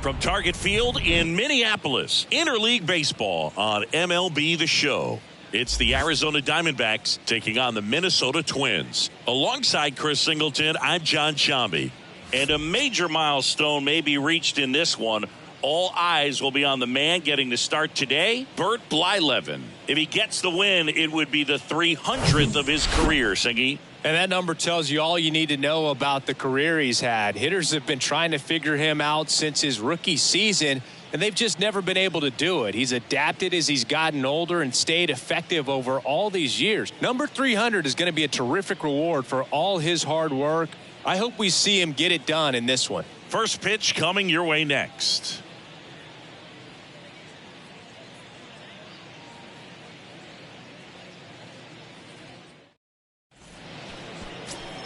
from Target Field in Minneapolis, Interleague Baseball on MLB The Show. It's the Arizona Diamondbacks taking on the Minnesota Twins. Alongside Chris Singleton, I'm John Shambi. And a major milestone may be reached in this one. All eyes will be on the man getting the start today, Bert Blyleven. If he gets the win, it would be the 300th of his career, Singy. And that number tells you all you need to know about the career he's had. Hitters have been trying to figure him out since his rookie season, and they've just never been able to do it. He's adapted as he's gotten older and stayed effective over all these years. Number 300 is going to be a terrific reward for all his hard work. I hope we see him get it done in this one. First pitch coming your way next.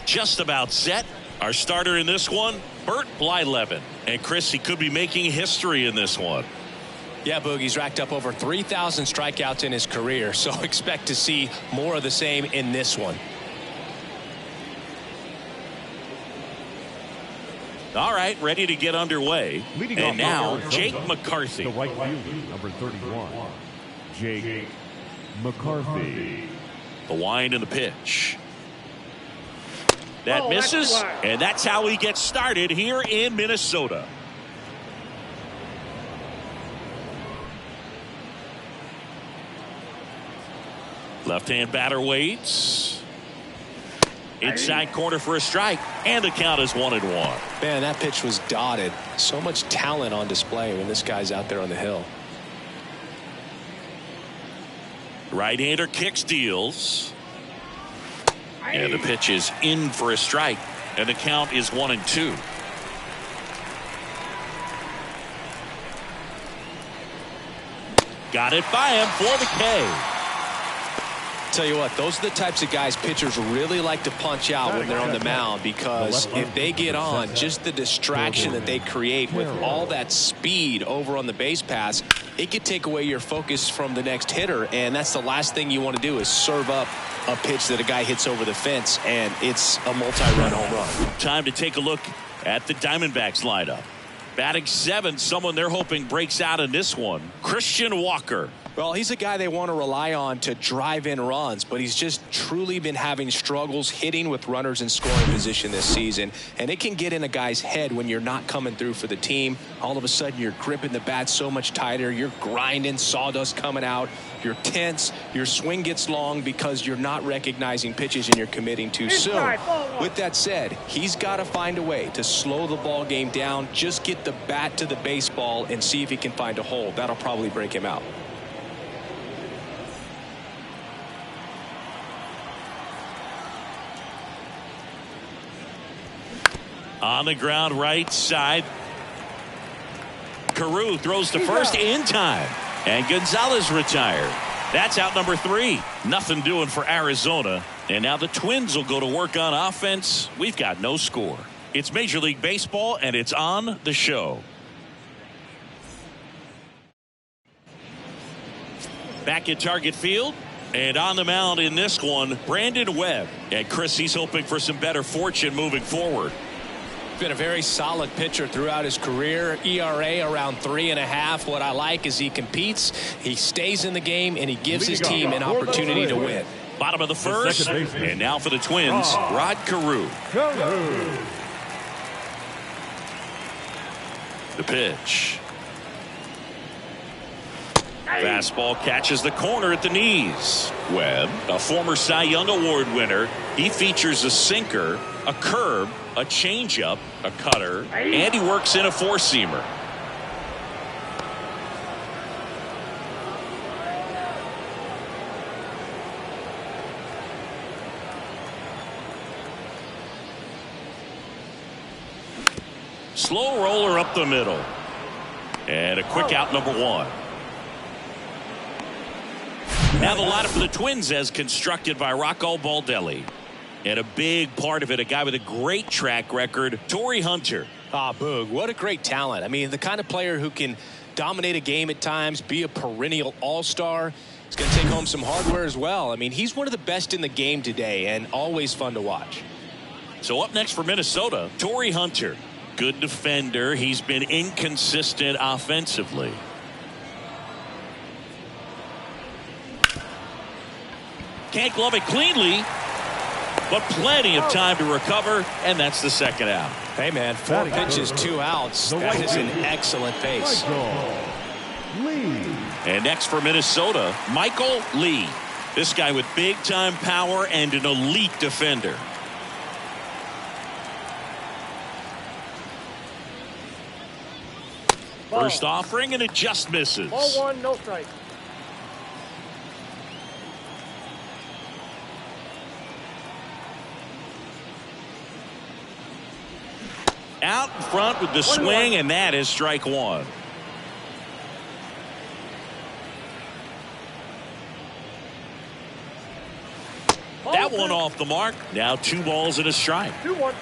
Just about set. Our starter in this one, Bert Blyleven. And Chris, he could be making history in this one. Yeah, Boogie's racked up over 3,000 strikeouts in his career, so expect to see more of the same in this one. All right, ready to get underway. And now, Jake McCarthy. The right fielder, number 31, Jake McCarthy. The wind and the pitch. That misses, and that's how he gets started here in Minnesota. Left-hand batter waits. Inside corner for a strike, and the count is 1-1. Man, that pitch was dotted. So much talent on display when this guy's out there on the hill. Right-hander kicks, deals. And the pitch is in for a strike, and the count is 1-2. Got it by him for the K. Tell you what, those are the types of guys pitchers really like to punch out when they're on the mound, because if they get on, just the distraction that they create with all that speed over on the base pass, it could take away your focus from the next hitter, and that's the last thing you want to do is serve up a pitch that a guy hits over the fence, and it's a multi-run home run. Time to take a look at the Diamondbacks lineup. Batting seventh, someone they're hoping breaks out in this one, Christian Walker. Well, he's a guy they want to rely on to drive in runs, but he's just truly been having struggles hitting with runners in scoring position this season. And it can get in a guy's head when you're not coming through for the team. All of a sudden, you're gripping the bat so much tighter. You're grinding, sawdust coming out. You're tense. Your swing gets long because you're not recognizing pitches and you're committing too soon. With that said, he's got to find a way to slow the ball game down, just get the bat to the baseball and see if he can find a hole. That'll probably break him out. On the ground right side. Carew throws to first in time. And Gonzalez retired. That's out number 3. Nothing doing for Arizona. And now the Twins will go to work on offense. We've got no score. It's Major League Baseball, and it's on the show. Back at Target Field. And on the mound in this one, Brandon Webb. And Chris, he's hoping for some better fortune moving forward. Been a very solid pitcher throughout his career. ERA around 3.5. What I like is he competes, he stays in the game, and he gives his team an opportunity to win. Bottom of the first, and now for the Twins, Rod Carew. The pitch. Fastball catches the corner at the knees. Webb, a former Cy Young Award winner, he features a sinker, a curve, a changeup, a cutter, and he works in a four-seamer. Slow roller up the middle. And a quick out, number 1. Now the lineup for the Twins as constructed by Rocco Baldelli. And a big part of it, a guy with a great track record, Torrey Hunter. Boog, what a great talent. I mean, the kind of player who can dominate a game at times, be a perennial all-star. He's going to take home some hardware as well. I mean, he's one of the best in the game today and always fun to watch. So up next for Minnesota, Torrey Hunter. Good defender. He's been inconsistent offensively. Can't glove it cleanly, but plenty of time to recover, and that's the second out. Hey, man, 4 pitches, 2 outs. That is an excellent pace. And next for Minnesota, Michael Lee. This guy with big-time power and an elite defender. First offering, and it just misses. Ball 1, no strike. Out in front with the swing, and that is strike 1. That one off the mark. Now 2 balls and a strike. 2-1.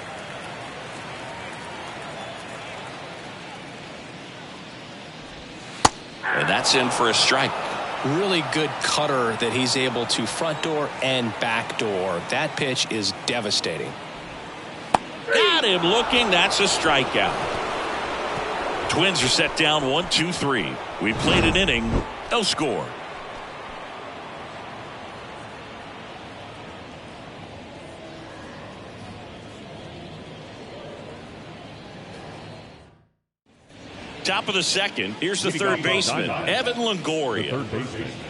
And that's in for a strike. Really good cutter that he's able to front door and back door. That pitch is devastating. Got him looking. That's a strikeout. Twins are set down 1-2-3. We played an inning. No score. Top of the second. Here's the third baseman, Evan Longoria.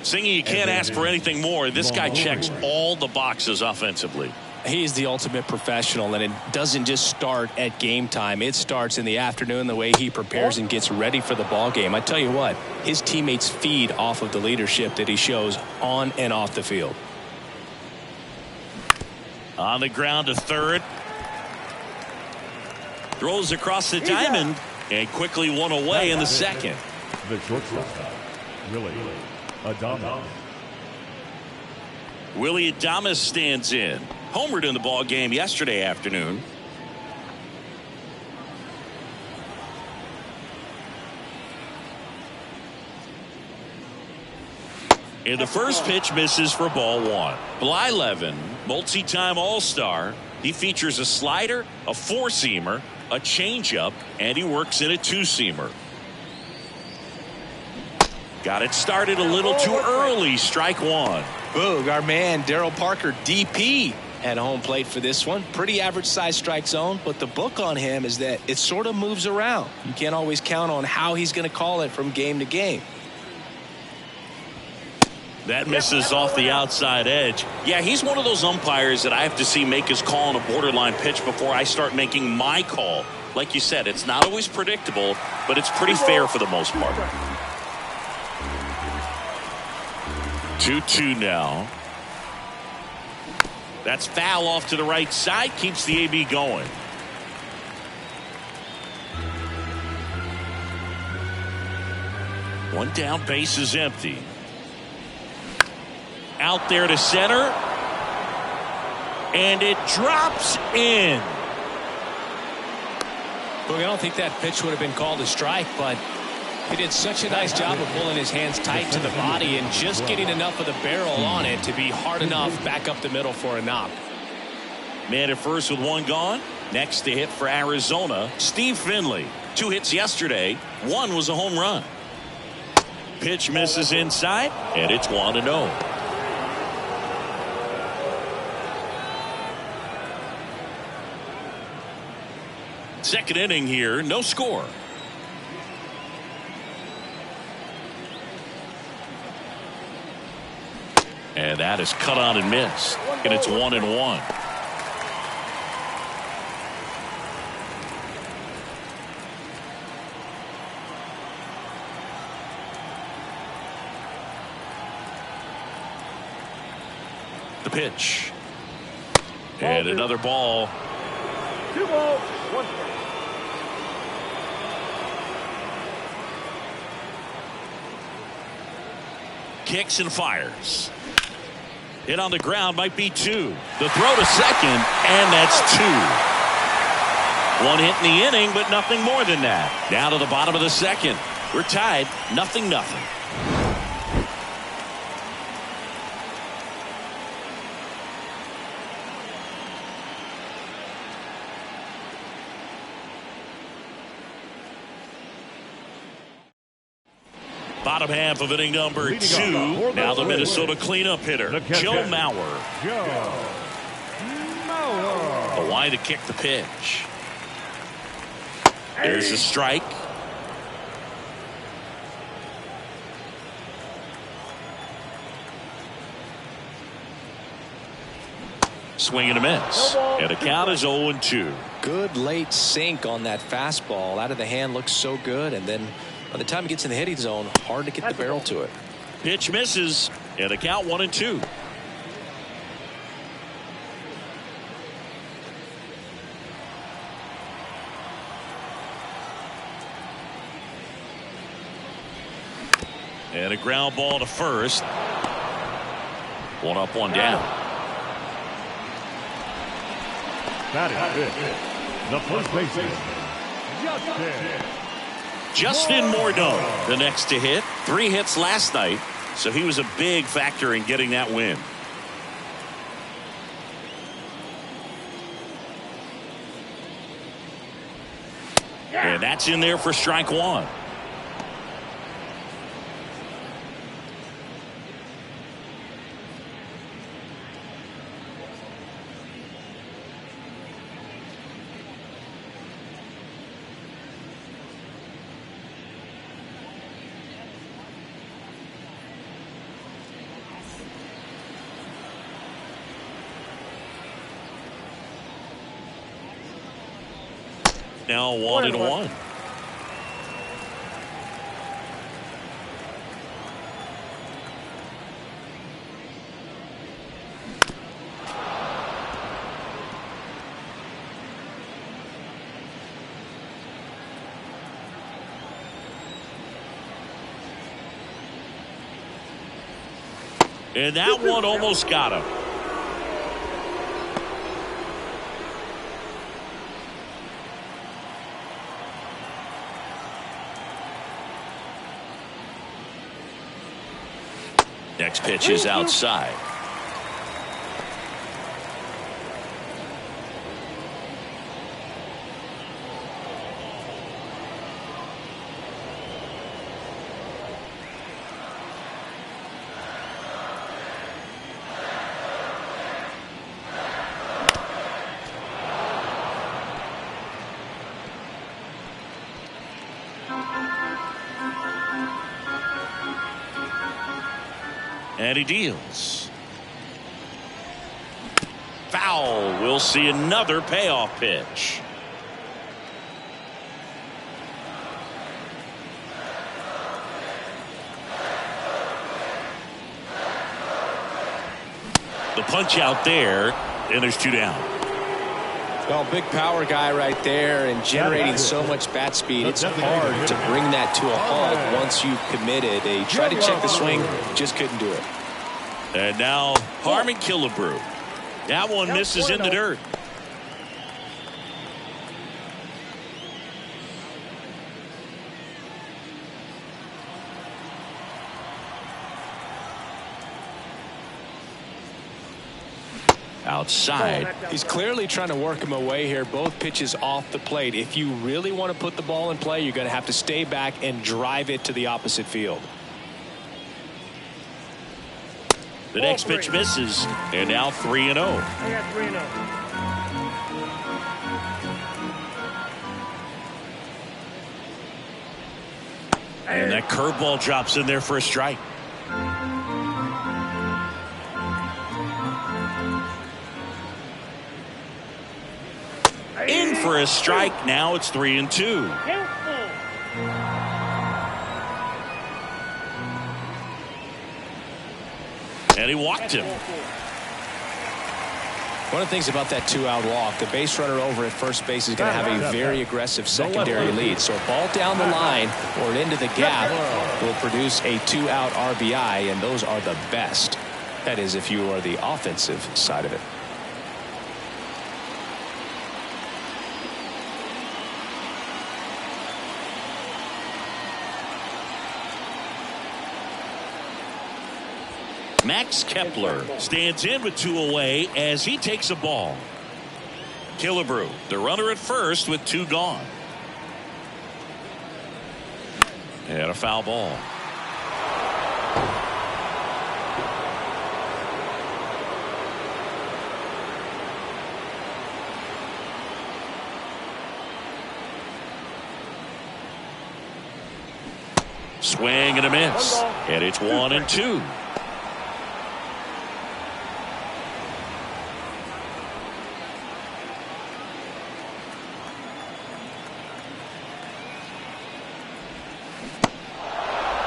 Singing, you can't ask for anything more. This guy checks all the boxes offensively. He's the ultimate professional, and it doesn't just start at game time. It starts in the afternoon, the way he prepares and gets ready for the ball game. I tell you what, his teammates feed off of the leadership that he shows on and off the field. On the ground to third. Throws across the diamond. And quickly one away in the second. The shortstop, Willie Adames. Willie Adames stands in. Homered in the ball game yesterday afternoon. And the first pitch misses for ball 1. Blyleven, multi-time All-Star. He features a slider, a 4-seamer, a changeup, and he works in a 2-seamer. Got it started a little too early. Strike 1. Boog, our man Darryl Parker, DP, at home plate for this one. Pretty average size strike zone, but the book on him is that it sort of moves around. You can't always count on how he's going to call it from game to game. That misses off the outside edge. Yeah, he's one of those umpires that I have to see make his call on a borderline pitch before I start making my call. Like you said, it's not always predictable, but it's pretty fair for the most part. 2-2 now. That's foul off to the right side. Keeps the AB going. One down, base is empty. Out there to center. And it drops in. Look, I don't think that pitch would have been called a strike, but he did such a nice job of pulling his hands tight to the body and just getting enough of the barrel on it to be hard enough back up the middle for a knock. Man at first with 1 gone. Next to hit for Arizona, Steve Finley. 2 hits yesterday. 1 was a home run. Pitch misses inside, and it's 1-0. Second inning here, no score. And that is cut on and missed. And it's 1-1. The pitch. And another ball. 2 balls, 1 strike. Kicks and fires. Hit on the ground, might be 2. The throw to second, and that's 2. 1 hit in the inning, but nothing more than that. Down to the bottom of the second. We're tied, 0-0. Bottom half of inning number Leading 2. off Now the the Minnesota cleanup hitter, the catcher, Joe Mauer. Joe Mauer. Hawaii to kick the pitch. There's a strike. Swing and a miss. And the count is 0-2. Good late sink on that fastball. Out of the hand looks so good, and then by the time it gets in the hitting zone, hard to get the barrel to it. Pitch misses. And the count 1-2. And a ground ball to first. 1 up, 1 down. That is it. The first baseman, Justin Morneau, the next to hit. 3 hits last night, so he was a big factor in getting that win. And that's in there for strike 1. Now 1-1. And that one almost got him. Next pitch is outside. And he deals. Foul. We'll see another payoff pitch. The punch out there, and there's 2 down. Well, big power guy right there and generating so much bat speed. It's hard to bring that to a halt once you've committed. They tried to check the swing, just couldn't do it. And now Harmon Killebrew. That one misses in the dirt. Outside. He's clearly trying to work him away here. Both pitches off the plate. If you really want to put the ball in play, you're going to have to stay back and drive it to the opposite field. The next pitch misses, and now 3-0. I got 3-0. And that curveball drops in there for a strike. In for a strike. Now it's 3-2. And he walked him. One of the things about that 2-out walk, the base runner over at first base is going to have a very aggressive secondary lead. So a ball down the line or into the gap will produce a 2-out RBI, and those are the best. That is, if you are the offensive side of it. Max Kepler stands in with 2 away as he takes a ball. Killebrew, the runner at first with 2 gone. And a foul ball. Swing and a miss. And it's 1-2.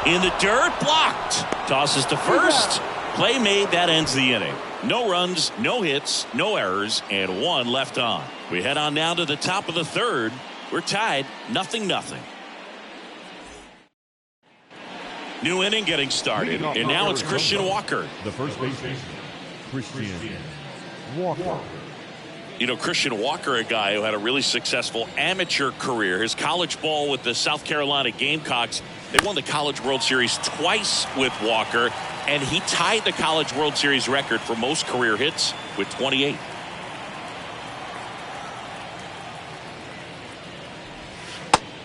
In the dirt, blocked. Tosses to first. Play made, that ends the inning. No runs, no hits, no errors, and 1 left on. We head on now to the top of the third. We're tied, 0-0. New inning getting started, and now it's Christian Walker. The first baseman, Christian Walker. You know, Christian Walker, a guy who had a really successful amateur career. His college ball with the South Carolina Gamecocks. They won the College World Series twice with Walker, and he tied the College World Series record for most career hits with 28.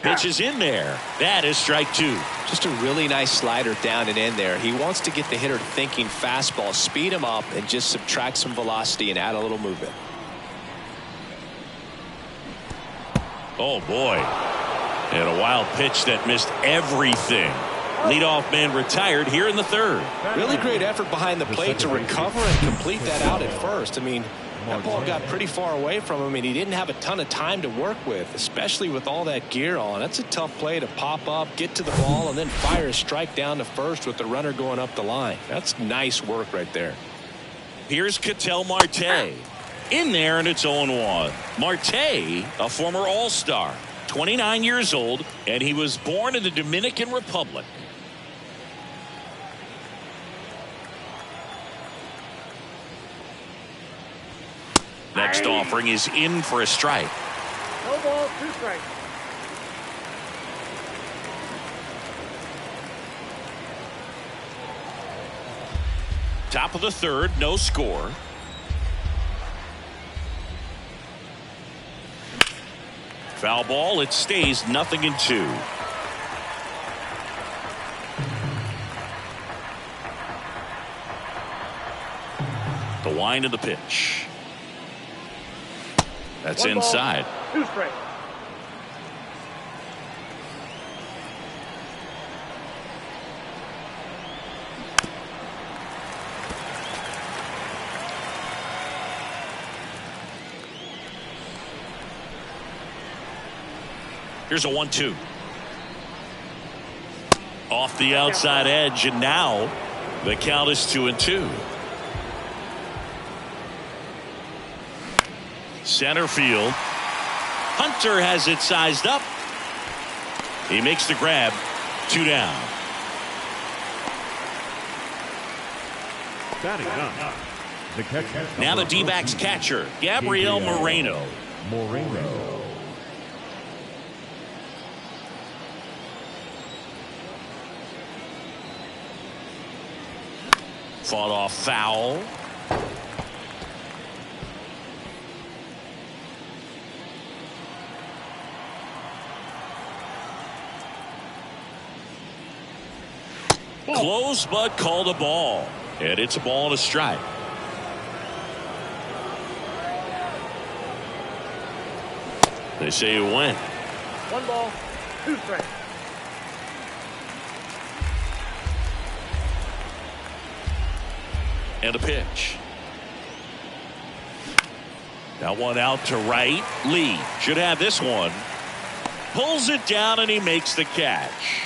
Pitch is in there. That is strike 2. Just a really nice slider down and in there. He wants to get the hitter thinking fastball, speed him up, and just subtract some velocity and add a little movement. Oh, boy. And a wild pitch that missed everything. Leadoff man retired here in the third. Really great effort behind the plate to recover and complete that out at first. I mean, that ball got pretty far away from him, and he didn't have a ton of time to work with, especially with all that gear on. That's a tough play to pop up, get to the ball, and then fire a strike down to first with the runner going up the line. That's nice work right there. Here's Ketel Marte. In there, and it's 0-1. Marte, a former All-Star, 29 years old, and he was born in the Dominican Republic. Next offering is in for a strike. No ball, 2 strikes. Top of the third, no score. Foul ball, it stays 0-2. The wind of the pitch. That's 1 ball, inside. 2 strikes. Here's a 1-2. Off the outside edge, and now the count is 2-2. Center field. Hunter has it sized up. He makes the grab. 2 down. Batting up. The catcher. Now the D-backs catcher, Gabriel Moreno. Fought off foul. Close, but called a ball. And it's a ball and a strike. They say it went. 1 ball, 2 strikes. And a pitch. That one out to right. Lee should have this one. Pulls it down and he makes the catch.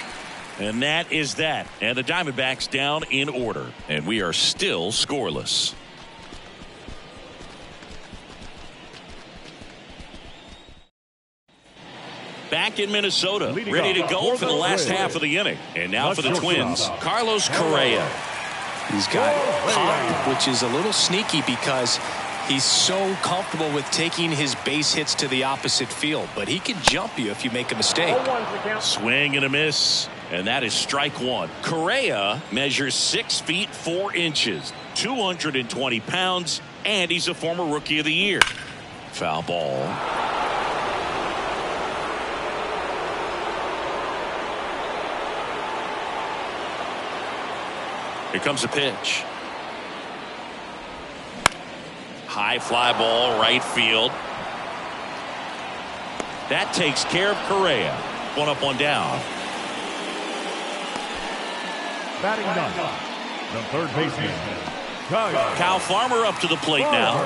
And that is that. And the Diamondbacks down in order. And we are still scoreless. Back in Minnesota, ready to go for the last half of the inning. And now for the Twins, Carlos Correa. He's got pop, which is a little sneaky because he's so comfortable with taking his base hits to the opposite field. But he can jump you if you make a mistake. Swing and a miss. And that is strike 1. Correa measures 6 feet 4 inches, 220 pounds, and he's a former Rookie of the Year. Foul ball. Here comes a pitch. High fly ball, right field. That takes care of Correa. 1 up, 1 down. Batting ninth, the third baseman, Kyle Farmer up to the plate now.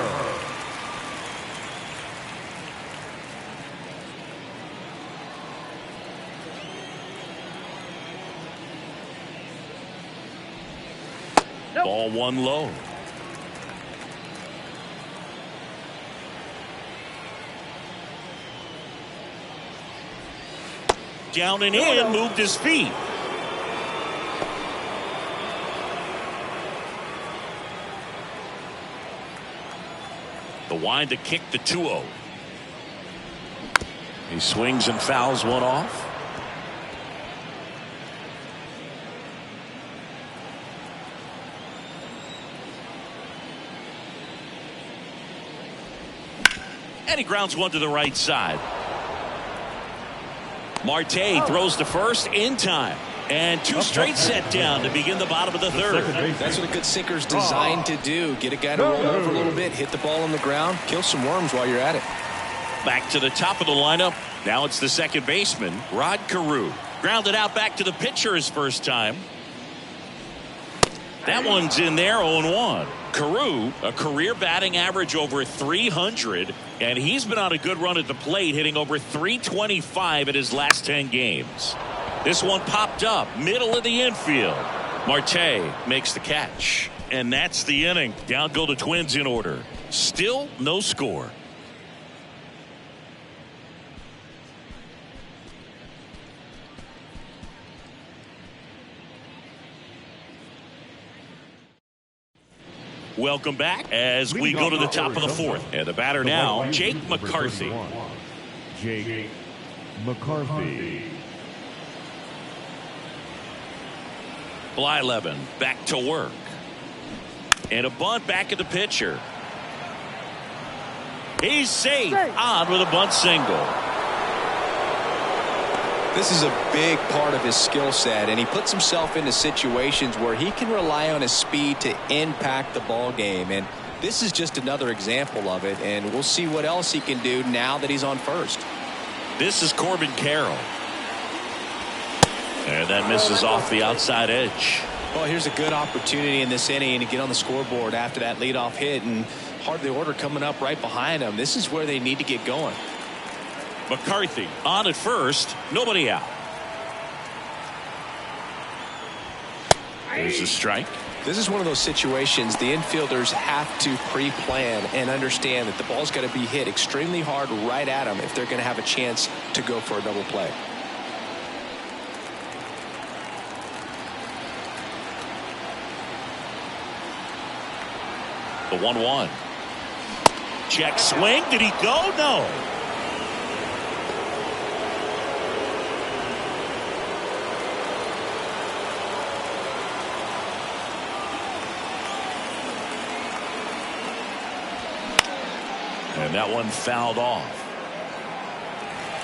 Ball one low. Down and in, moved his feet. The wind to kick the 2-0. He swings and fouls one off. And he grounds one to the right side. Marte throws to first in time. And two straight set down to begin the bottom of the third. That's what a good sinker's designed to do. Get a guy to roll over a little bit, hit the ball on the ground, kill some worms while you're at it. Back to the top of the lineup. Now it's the second baseman, Rod Carew. Grounded out back to the pitcher his first time. That one's in there, 0-1. Carew, a career batting average over 300, and he's been on a good run at the plate, hitting over 325 in his last 10 games. This one popped up, middle of the infield. Marte makes the catch, and that's the inning. Down go the Twins in order. Still no score. Welcome back as we go to the top of the fourth. And the batter now, Jake McCarthy. Jake McCarthy. Blyleven back to work. And a bunt back at the pitcher. He's safe. On with a bunt single. This is a big part of his skill set, and he puts himself into situations where he can rely on his speed to impact the ball game. And this is just another example of it, and we'll see what else he can do now that he's on first. This is Corbin Carroll. And that misses off the outside edge. Well, here's a good opportunity in this inning to get on the scoreboard after that leadoff hit, and hard the order coming up right behind him. This is where they need to get going. McCarthy on at first, nobody out. There's a strike. This is one of those situations the infielders have to pre-plan and understand that the ball's got to be hit extremely hard right at them if they're going to have a chance to go for a double play. The 1-1. Check swing. Did he go? No. And that one fouled off.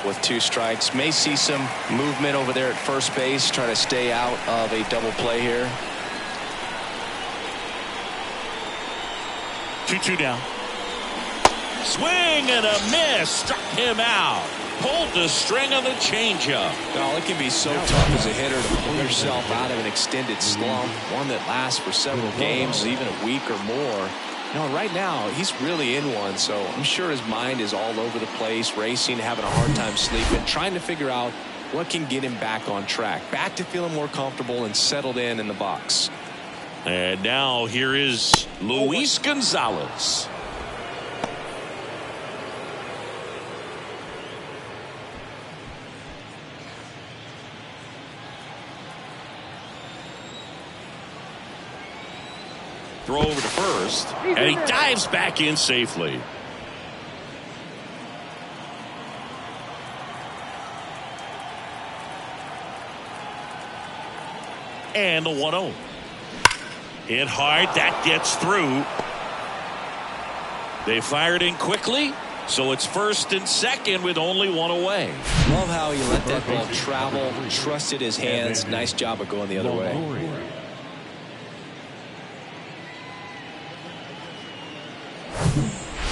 With two strikes, may see some movement over there at first base, try to stay out of a double play here. 2-2 down. Swing and a miss. Struck him out. Pulled the string on the changeup. Well, it can be so tough as a hitter to pull yourself out of an extended slump, one that lasts for several games, even a week or more. No, right now he's really in one, so I'm sure his mind is all over the place, racing, having a hard time sleeping, trying to figure out what can get him back on track, back to feeling more comfortable and settled in the box. And now here is Luis Gonzalez. Throw over to first, and he dives back in safely. And the 1-0. Hit hard, that gets through. They fired in quickly, so it's first and second with only one away. Love how he let that ball travel, trusted his hands. Nice job of going the other way.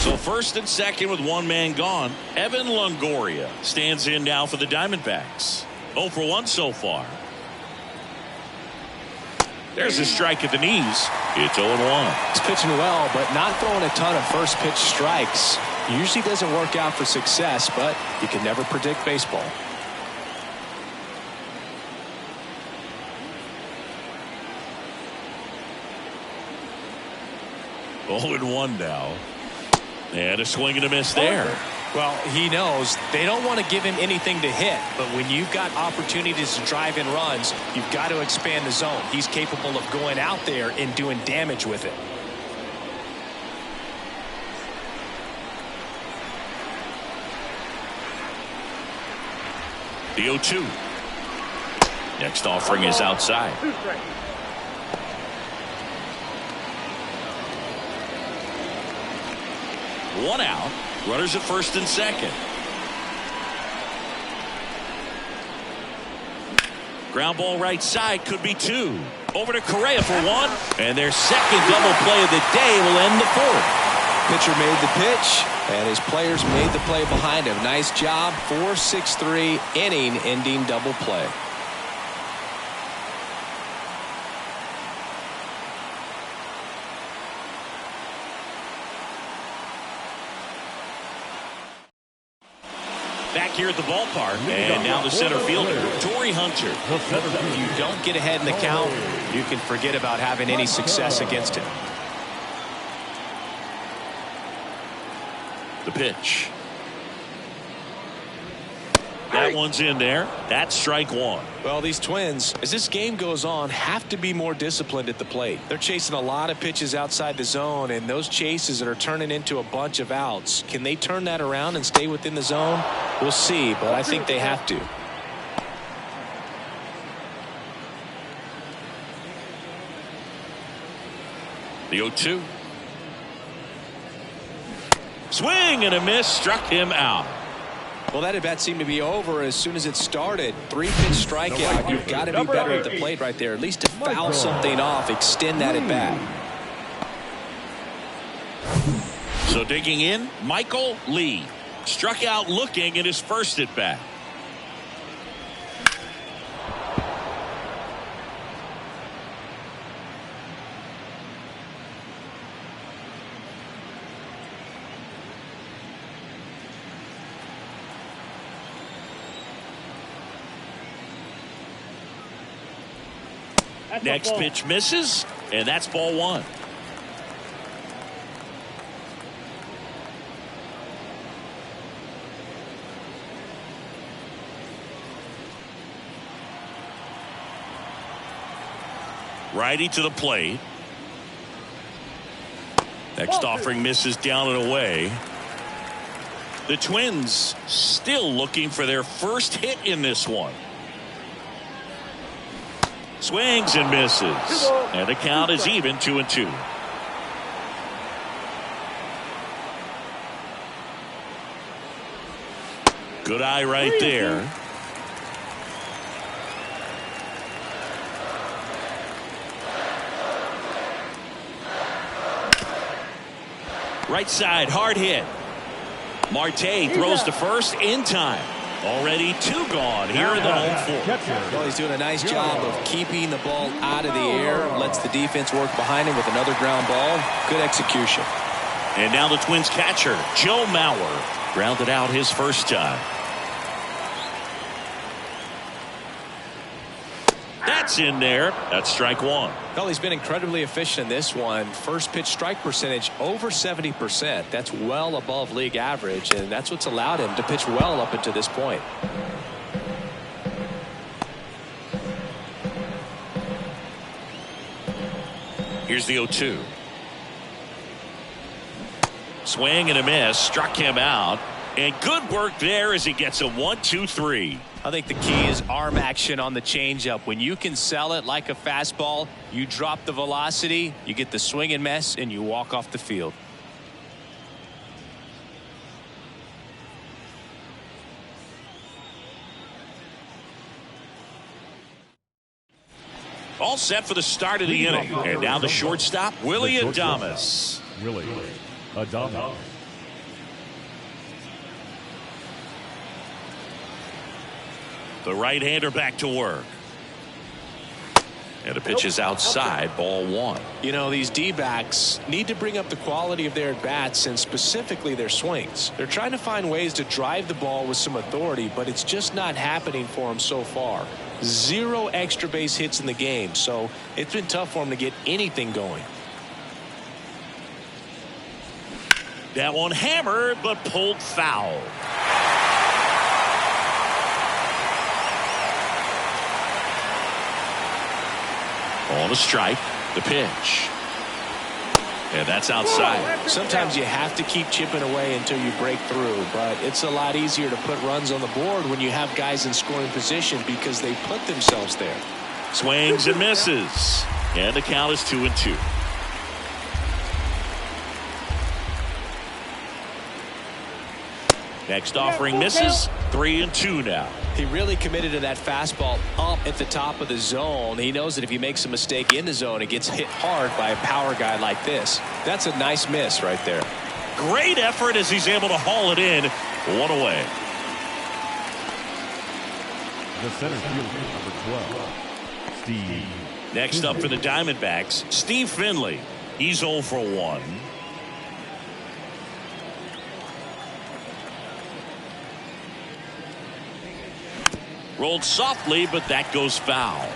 So first and second with one man gone. Evan Longoria stands in now for the Diamondbacks. 0 for 1 so far. There's a strike at the knees. It's 0-1. He's pitching well, but not throwing a ton of first pitch strikes. Usually doesn't work out for success, but you can never predict baseball. Oh, and 1 now. And a swing and a miss there. Well, he knows they don't want to give him anything to hit, but when you've got opportunities to drive in runs, you've got to expand the zone. He's capable of going out there and doing damage with it. The 0-2. Next offering is outside. 2 strikes. One out. Runners at first and second. Ground ball right side, could be 2. Over to Correa for 1. And their second double play of the day will end the 4th. Pitcher made the pitch, and his players made the play behind him. Nice job. 4-6-3 inning-ending double play. Back here at the ballpark, and now the center fielder, Torrey Hunter. If you don't get ahead in the count, you can forget about having any success against him. The pitch. That one's in there. That's strike 1. Well, these Twins, as this game goes on, have to be more disciplined at the plate. They're chasing a lot of pitches outside the zone, and those chases that are turning into a bunch of outs, can they turn that around and stay within the zone? We'll see, but I think they have to. The 0-2. Swing and a miss, struck him out. Well, that at bat seemed to be over as soon as it started. 3-pitch strikeout. You've got to be better at the plate right there, at least to foul something off, extend that at bat. So digging in, Michael Lee. Struck out looking at his first at bat. Next pitch misses, and that's ball 1. Righty to the plate. Next offering misses down and away. The Twins still looking for their first hit in this one. Swings and misses. And the count is even 2-2. Good eye right there. Right side, hard hit. Marte throws to first in time. Already 2 gone here in the home 4th. Well, he's doing a nice job of keeping the ball out of the air. Lets the defense work behind him with another ground ball. Good execution. And now the Twins catcher, Joe Mauer, grounded out his first time. That's in there. That's strike 1. Well, he's been incredibly efficient in this one. First pitch strike percentage over 70%. That's well above league average, and that's what's allowed him to pitch well up until this point. Here's the 0-2. Swing and a miss, struck him out, and good work there as he gets a 1-2-3. I think the key is arm action on the changeup. When you can sell it like a fastball, you drop the velocity, you get the swing and miss, and you walk off the field. All set for the start of the inning. And now the shortstop, Willie Adames. Willie Adames. The right-hander back to work. And the pitch is outside, ball one. You know, these D-backs need to bring up the quality of their at-bats and specifically their swings. They're trying to find ways to drive the ball with some authority, but it's just not happening for them so far. 0 extra base hits in the game, so it's been tough for them to get anything going. That one hammered, but pulled foul. On a strike, the pitch. And that's outside. Sometimes you have to keep chipping away until you break through, but it's a lot easier to put runs on the board when you have guys in scoring position because they put themselves there. Swings and misses. And the count is 2-2. Next offering misses. 3-2 now. He really committed to that fastball up at the top of the zone. He knows that if he makes a mistake in the zone, it gets hit hard by a power guy like this. That's a nice miss right there. Great effort as he's able to haul it in. One away. The center fielder, number 12, Steve. Next up for the Diamondbacks, Steve Finley. He's 0 for 1. Rolled softly, but that goes foul.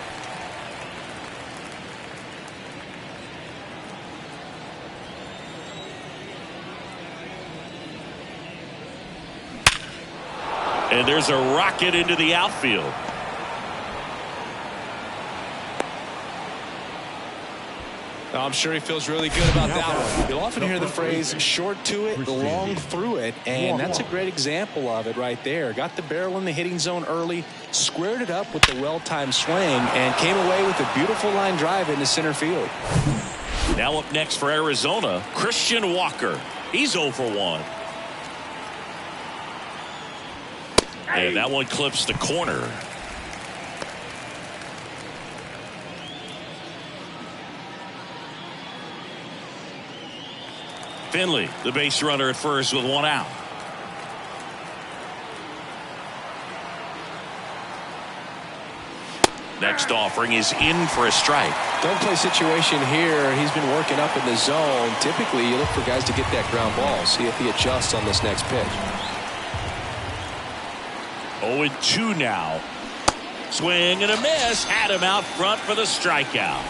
And there's a rocket into the outfield. I'm sure he feels really good about that one. You'll often hear the phrase short to it, long through it, and that's a great example of it right there. Got the barrel in the hitting zone early, squared it up with the well-timed swing, and came away with a beautiful line drive into center field. Now up next for Arizona, Christian Walker. He's 0 for 1. And that one clips the corner. Finley, the base runner at first with 1 out. Next offering is in for a strike. Don't play situation here. He's been working up in the zone. Typically, you look for guys to get that ground ball. See if he adjusts on this next pitch. 0-2 now. Swing and a miss. Had him out front for the strikeout.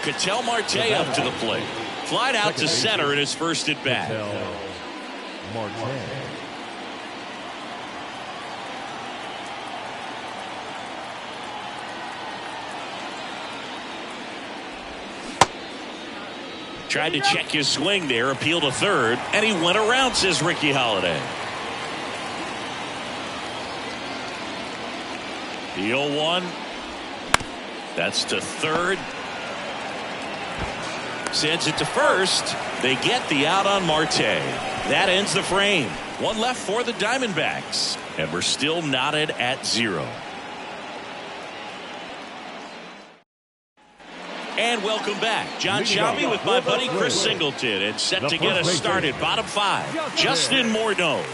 Ketel Marte up to the plate. Flied out to center in his first at bat. Marte. Tried to check his swing there, appeal to third, and he went around, says Ricky Holiday. The 0-1. That's to third. Sends it to first. They get the out on Marte. That ends the frame. One left for the Diamondbacks. And we're still knotted at 0. And welcome back. John Shelby with my buddy Chris Singleton. And set to get us started. Bottom 5. Justin Morneau.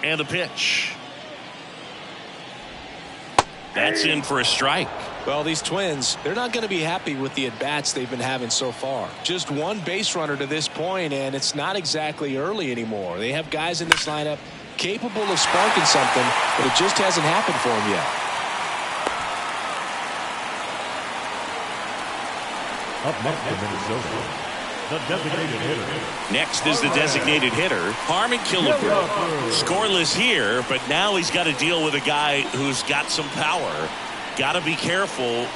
And a pitch. That's in for a strike. Well, these Twins, they're not going to be happy with the at-bats they've been having so far. Just one base runner to this point, and it's not exactly early anymore. They have guys in this lineup capable of sparking something, but it just hasn't happened for them yet. Up next for Minnesota, the designated hitter. Next is the designated hitter, Harmon Killebrew. Scoreless here, but now he's got to deal with a guy who's got some power. Got to be careful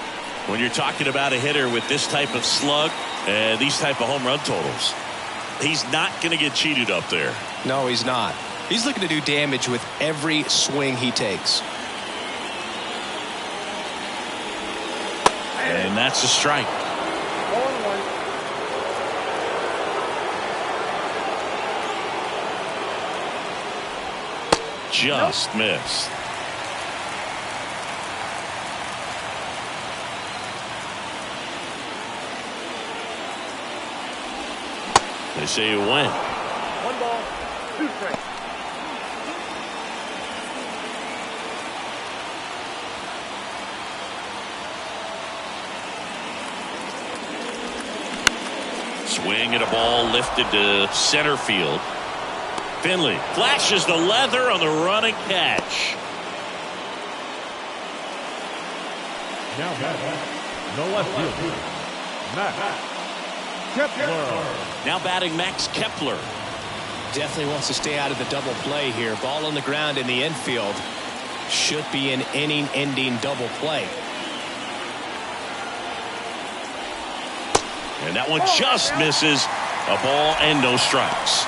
when you're talking about a hitter with this type of slug and these type of home run totals. He's not going to get cheated up there. No, he's not. He's looking to do damage with every swing he takes. And that's a strike. 0-1. Just missed. They say you win. 1 ball, 2 strikes. Swing at a ball lifted to center field. Finley flashes the leather on the running catch. Now batting, no left field, Max Kepler. Now batting Max Kepler. Definitely wants to stay out of the double play here. Ball on the ground in the infield. Should be an inning-ending double play. And that one just misses. A ball and no strikes.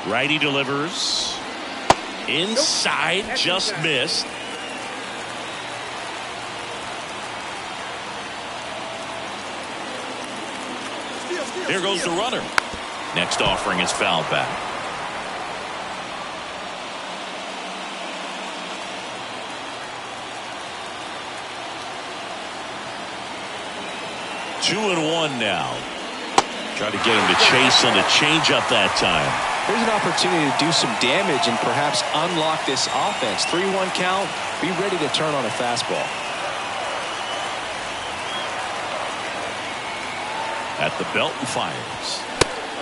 Righty delivers. Inside, just missed. Here goes the runner. Next offering is fouled back. Two and one now. Try to get him to chase on the changeup that time. Here's an opportunity to do some damage and perhaps unlock this offense. 3-1 count. Be ready to turn on a fastball. At the belt and fires.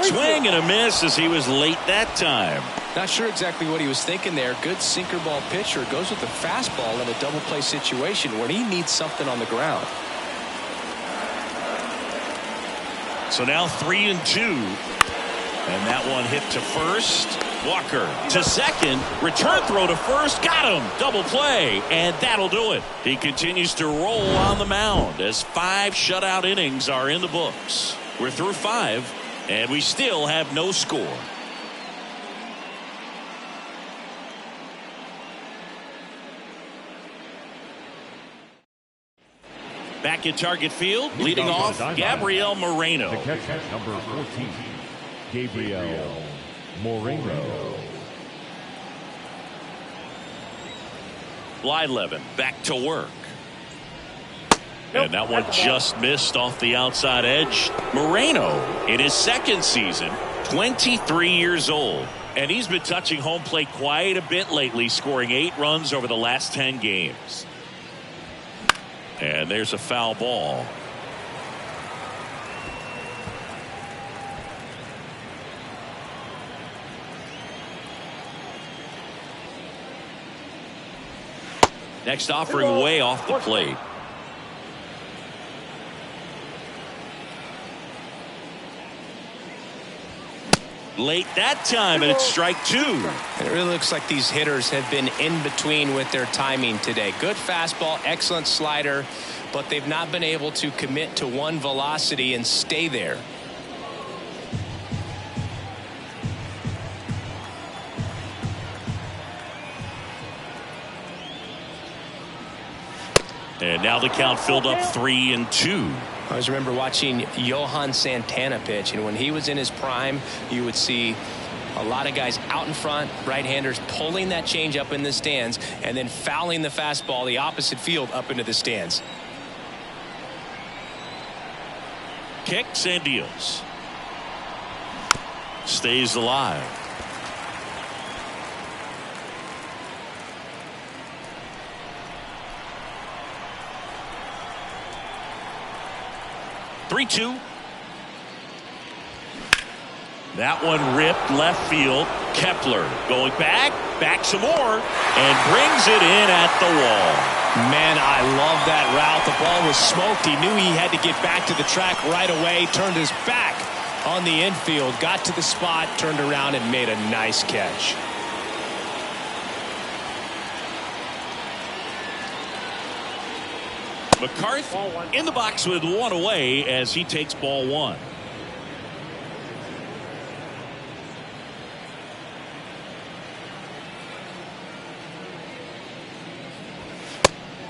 Swing and a miss as he was late that time. Not sure exactly what he was thinking there. Good sinker ball pitcher goes with the fastball in a double play situation when he needs something on the ground. So now 3-2. And that one hit to first. Walker to second. Return throw to first. Got him. Double play. And that'll do it. He continues to roll on the mound as 5 shutout innings are in the books. We're through 5. And we still have no score. Back in target field, leading off, Gabriel Moreno. The catcher, number 14, Gabriel Moreno. Blyleven back to work. And that one just missed off the outside edge. Moreno in his second season, 23 years old. And he's been touching home plate quite a bit lately, scoring 8 runs over the last 10 games. And there's a foul ball. Next offering way off the plate. Late that time, and it's strike 2. And it really looks like these hitters have been in between with their timing today. Good fastball, excellent slider, but they've not been able to commit to one velocity and stay there. And now the count filled up 3-2. I always remember watching Johan Santana pitch, and when he was in his prime, you would see a lot of guys out in front, right-handers pulling that change up in the stands and then fouling the fastball the opposite field up into the stands. Kicks and deals. Stays alive. Three-two. That one ripped left field. Kepler going back some more, and brings it in at the wall. Man, I love that route. The ball was smoked. He knew he had to get back to the track right away. Turned his back on the infield, got to the spot, turned around, and made a nice catch. McCarthy in the box with 1 away as he takes ball 1.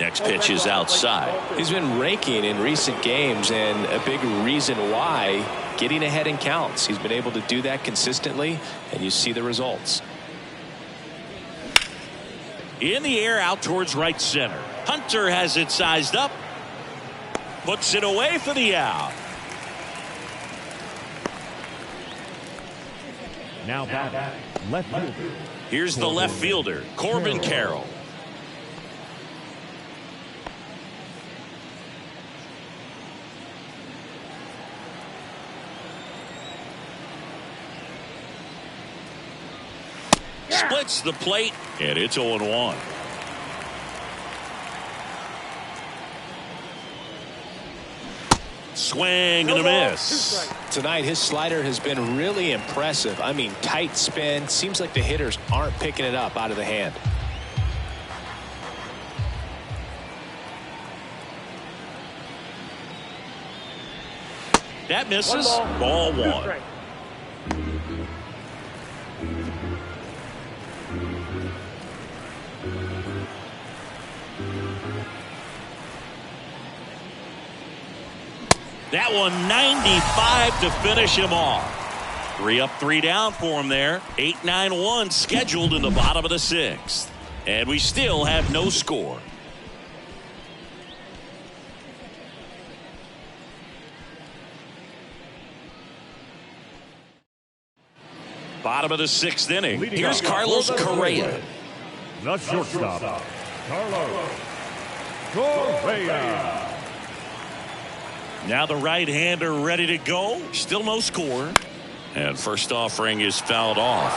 Next pitch is outside. He's been raking in recent games, and a big reason why, getting ahead in counts. He's been able to do that consistently, and you see the results. In the air out towards right center. Hunter has it sized up. Puts it away for the out. Now back, left fielder. Here's the left fielder, Corbin Carroll. Splits the plate, and it's 0-1. Swing and a miss. Tonight, his slider has been really impressive. I mean, tight spin. Seems like the hitters aren't picking it up out of the hand. That misses. Ball one. That one 95 to finish him off. 3 up, 3 down for him there. 8-9-1 scheduled in the bottom of the 6th. And we still have no score. Bottom of the 6th inning. Here's Carlos Correa. The shortstop, Carlos Correa. Now the right-hander ready to go. Still no score. And first offering is fouled off.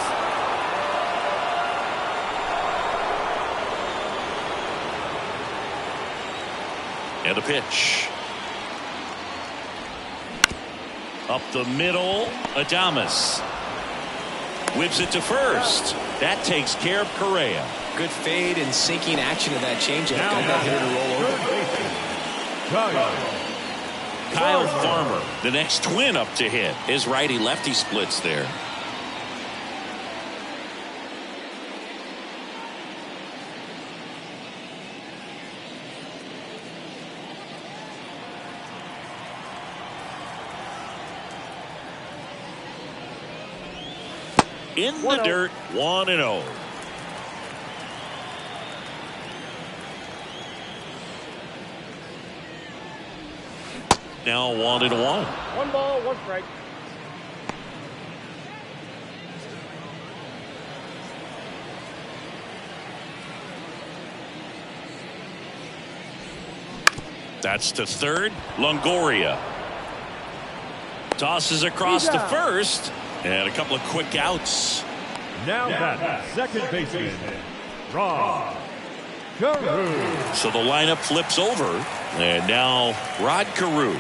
And a pitch. Up the middle, Adames. Whips it to first. That takes care of Correa. Good fade and sinking action of that changeup. Now Got that hitter to roll over. Kyle Farmer, the next twin up to hit. His righty-lefty splits there. In the dirt, 1-0. Now 1-1. 1 ball, 1 strike. That's to third. Longoria tosses across to first, and a couple of quick outs. Now that second baseman, Rod Carew. So the lineup flips over, and now Rod Carew.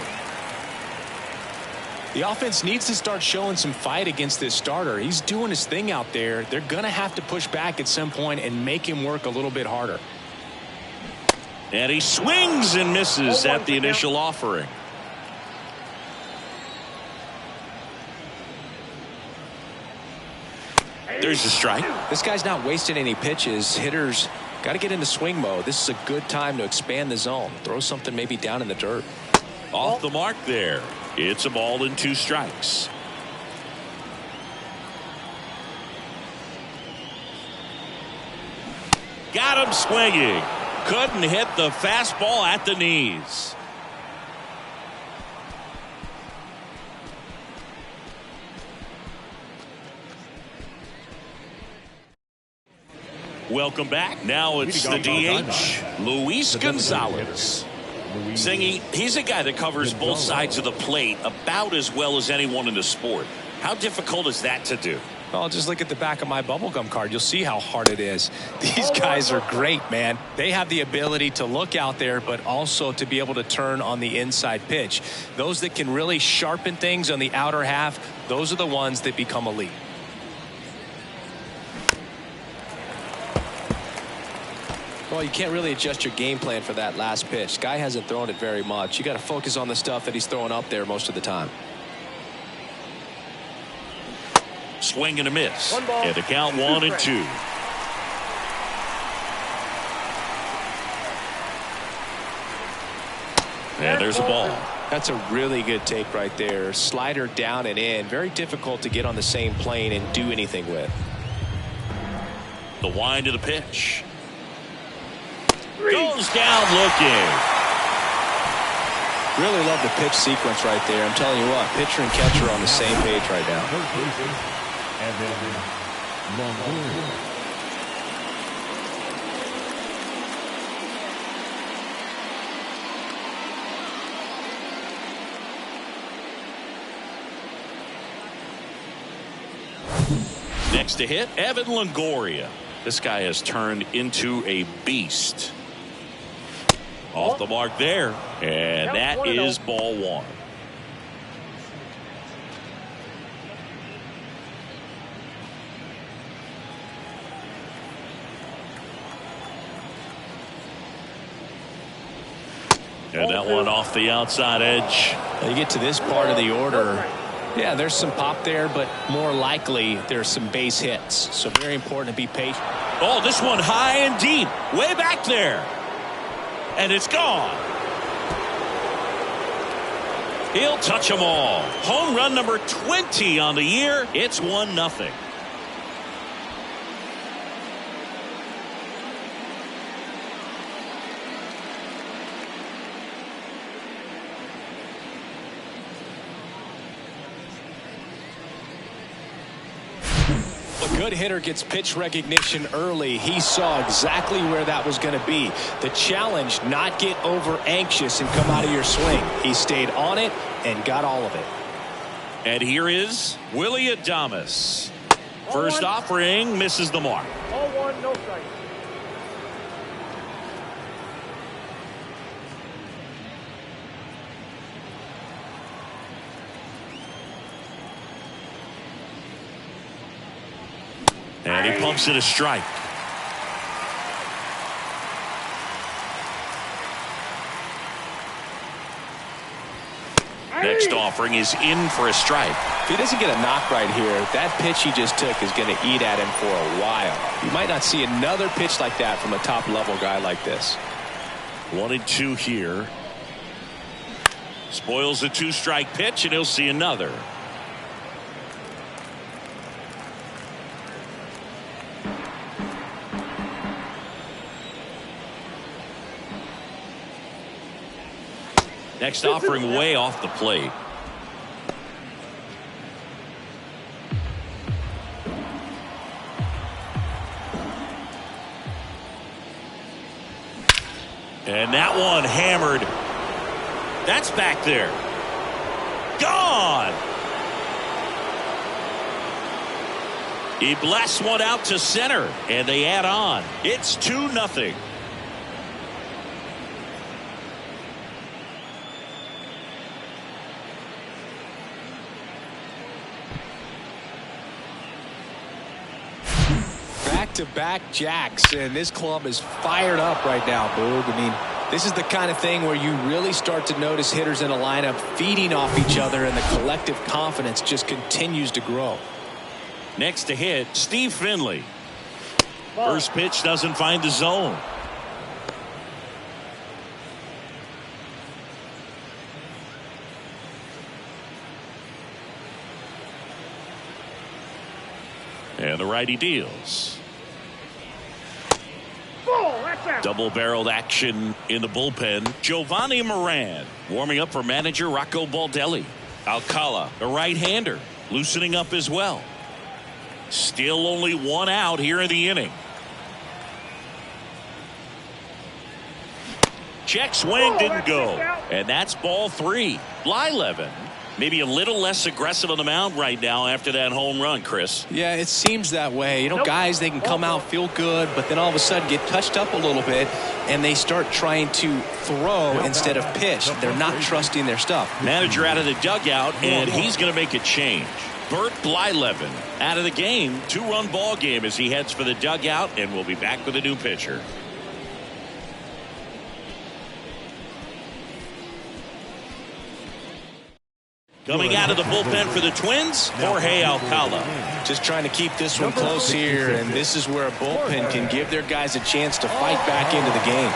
The offense needs to start showing some fight against this starter. He's doing his thing out there. They're going to have to push back at some point and make him work a little bit harder. And he swings and misses at the initial offering. There's a strike. This guy's not wasting any pitches. Hitters got to get into swing mode. This is a good time to expand the zone. Throw something maybe down in the dirt. Off the mark there. It's a ball and 2 strikes. Got him swinging. Couldn't hit the fastball at the knees. Welcome back. Now it's the DH, Luis Gonzalez. Zingy, he's a guy that covers both sides of the plate about as well as anyone in the sport. How difficult is that to do? Well, just look at the back of my bubblegum card. You'll see how hard it is. These guys are great, man. They have the ability to look out there, but also to be able to turn on the inside pitch. Those that can really sharpen things on the outer half, those are the ones that become elite. Well, you can't really adjust your game plan for that last pitch. Guy hasn't thrown it very much. You got to focus on the stuff that he's throwing up there most of the time. Swing and a miss. 1 ball, And the count 1-2. And there's a ball. That's a really good take right there. Slider down and in. Very difficult to get on the same plane and do anything with. The wind of the pitch. Goes down looking. Really love the pitch sequence right there. I'm telling you what, pitcher and catcher are on the same page right now. And then Longoria. Next to hit, Evan Longoria. This guy has turned into a beast. Off the mark there. And that is ball one. And that one off the outside edge. You get to this part of the order. Yeah, there's some pop there, but more likely there's some base hits. So very important to be patient. Oh, this one high and deep. Way back there. And it's gone. He'll touch them all. Home run number 20 on the year. It's 1-0. A good hitter gets pitch recognition early. He saw exactly where that was going to be. The challenge, not get over anxious and come out of your swing. He stayed on it and got all of it. And here is Willie Adames. First offering misses the mark. 0-1, no strike. And he pumps it a strike. Next offering is in for a strike. If he doesn't get a knock right here, that pitch he just took is going to eat at him for a while. You might not see another pitch like that from a top level guy like this. 1-2 here. Spoils the 2-strike pitch, and he'll see another. Next offering way off the plate. And that one hammered. That's back there. Gone. He blasts one out to center, and they add on. It's 2-0. Back-to-back jacks, and this club is fired up right now, Boog. I mean, this is the kind of thing where you really start to notice hitters in a lineup feeding off each other, and the collective confidence just continues to grow. Next to hit, Steve Finley. First pitch doesn't find the zone. And the righty deals. Double-barreled action in the bullpen. Giovanni Moran warming up for manager Rocco Baldelli. Alcala, a right-hander, loosening up as well. Still only one out here in the inning. Check swing, didn't go. And that's ball 3. Blyleven maybe a little less aggressive on the mound right now after that home run, Chris. Yeah, it seems that way. You know, guys, they can come out, feel good, but then all of a sudden get touched up a little bit, and they start trying to throw instead of pitch. They're not trusting their stuff. Manager out of the dugout, and he's going to make a change. Bert Blyleven out of the game. 2-run ball game as he heads for the dugout, and we'll be back with a new pitcher. Coming out of the bullpen for the Twins, Jorge Alcala. Just trying to keep this one close here, and this is where a bullpen can give their guys a chance to fight back into the game.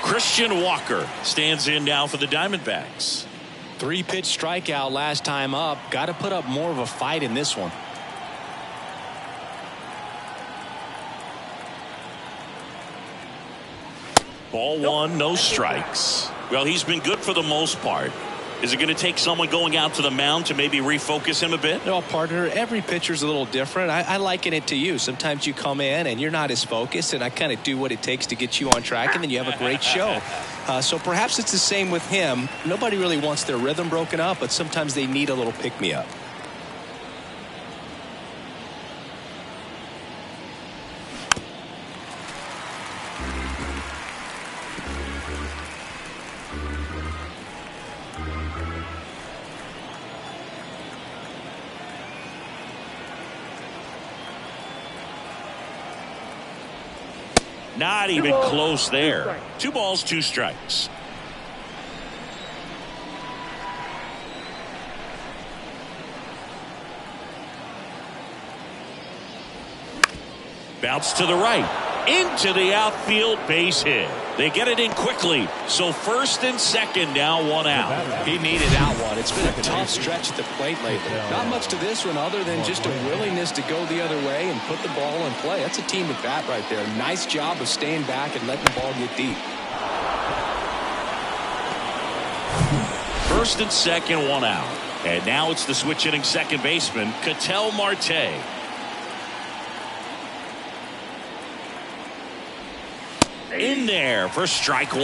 Christian Walker stands in now for the Diamondbacks. 3-pitch strikeout last time up. Got to put up more of a fight in this one. Ball one, no strikes. Well, he's been good for the most part. Is it going to take someone going out to the mound to maybe refocus him a bit? No, partner, every pitcher's a little different. I liken it to you. Sometimes you come in and you're not as focused, and I kind of do what it takes to get you on track, and then you have a great show. So perhaps it's the same with him. Nobody really wants their rhythm broken up, but sometimes they need a little pick-me-up. Not even close there. 2 balls, 2 strikes. Bounce to the right. Into the outfield, base hit. They get it in quickly. So first and second, now 1 out. He needed out one. It's been a tough stretch at the plate lately. Not much to this one other than just a willingness to go the other way and put the ball in play. That's a team at bat right there. Nice job of staying back and letting the ball get deep. First and second, 1 out. And now it's the switch hitting second baseman, Ketel Marte. In there for strike 1.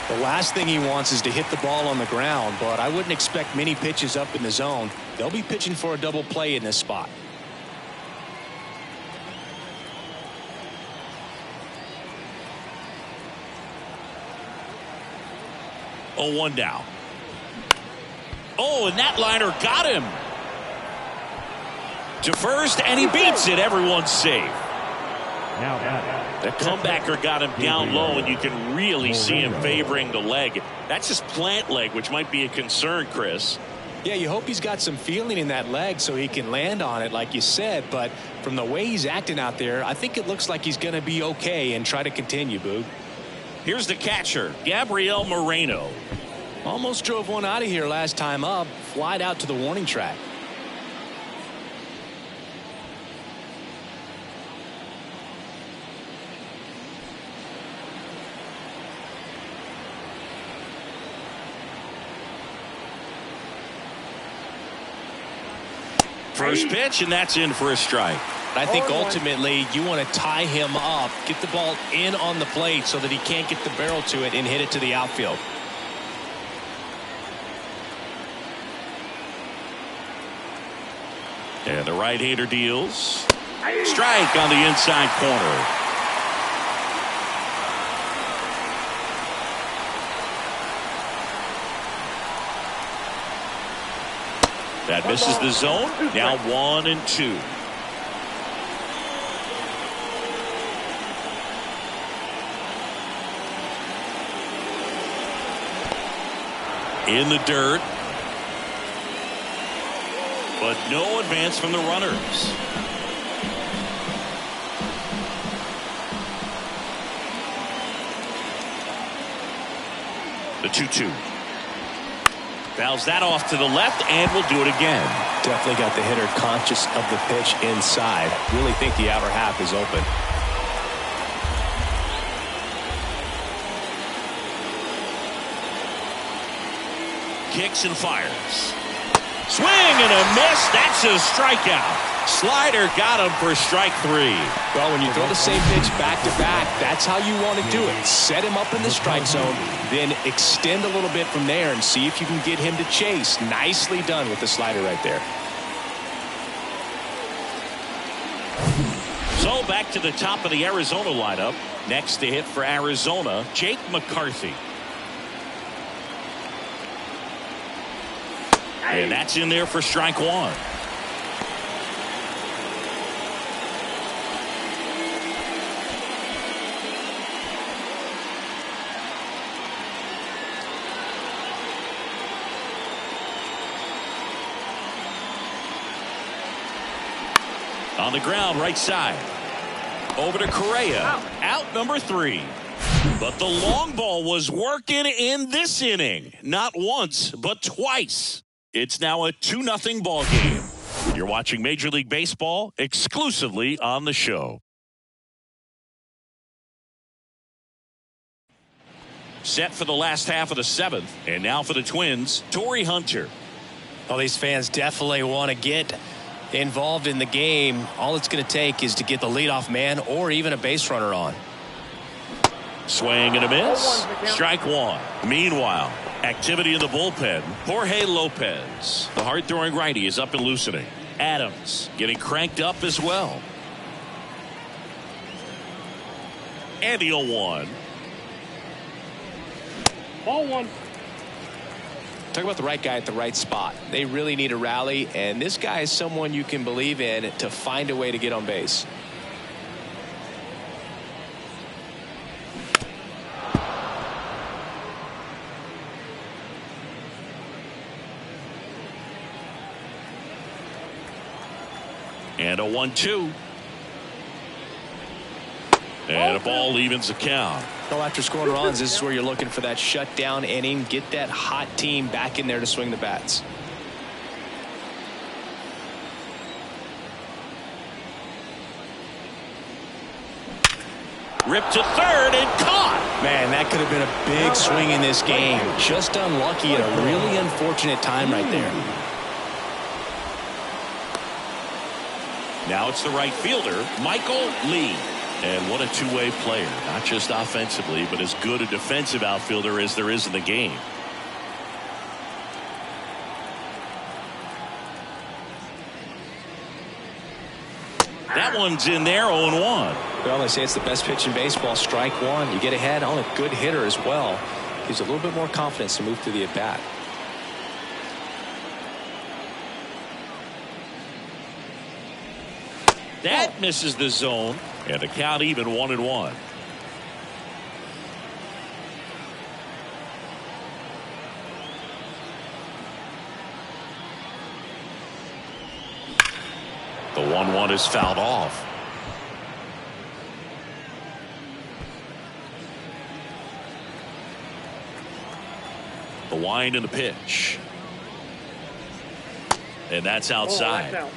The last thing he wants is to hit the ball on the ground, but I wouldn't expect many pitches up in the zone. They'll be pitching for a double play in this spot. Oh, 1 down. Oh, and that liner got him to first, and he beats it. Everyone's safe. Now batting. The comebacker got him down low, and you can really see him favoring the leg. That's his plant leg, which might be a concern, Chris. Yeah, you hope he's got some feeling in that leg so he can land on it, like you said. But from the way he's acting out there, I think it looks like he's going to be okay and try to continue, Boog. Here's the catcher, Gabriel Moreno. Almost drove one out of here last time up. Flied out to the warning track. First pitch, and that's in for a strike. I think ultimately you want to tie him up, get the ball in on the plate so that he can't get the barrel to it and hit it to the outfield. And the right-hander deals. Strike on the inside corner. That misses the zone. Now 1-2. In the dirt. But no advance from the runners. The 2-2. Fouls that off to the left, and will do it again. Definitely got the hitter conscious of the pitch inside. Really think the outer half is open. Kicks and fires. Swing and a miss. That's a strikeout. Slider got him for strike 3. Well, when you throw the same pitch back to back, that's how you want to do it. Set him up in the strike zone, then extend a little bit from there and see if you can get him to chase. Nicely done with the slider right there. So back to the top of the Arizona lineup. Next to hit for Arizona, Jake McCarthy. And that's in there for strike 1. On the ground, right side. Over to Correa. Out number 3. But the long ball was working in this inning. Not once, but twice. It's now a 2-0 ball game. You're watching Major League Baseball exclusively on the show. Set for the last half of the 7th. And now for the Twins, Torrey Hunter. Well, these fans definitely want to get involved in the game. All it's going to take is to get the leadoff man or even a base runner on. Swing and a miss. Strike one. Meanwhile, activity in the bullpen. Jorge Lopez, the hard-throwing righty, is up and loosening. Adams getting cranked up as well. And the 0-1. Ball one. Talk about the right guy at the right spot. They really need a rally, and this guy is someone you can believe in to find a way to get on base. And a 1-2. And a ball evens the count. Well, after scoring runs, this is where you're looking for that shutdown inning. Get that hot team back in there to swing the bats. Ripped to third and caught. Man, that could have been a big swing in this game. Just unlucky at a really unfortunate time right there. Now it's the right fielder, Michael Lee. And what a two-way player, not just offensively, but as good a defensive outfielder as there is in the game. That one's in there, 0-1. Well, they say it's the best pitch in baseball. Strike one. You get ahead on a good hitter as well. Gives a little bit more confidence to move through the at-bat. That misses the zone. And the count even 1-1. The 1-1 is fouled off. The wind and the pitch. And that's outside. Out.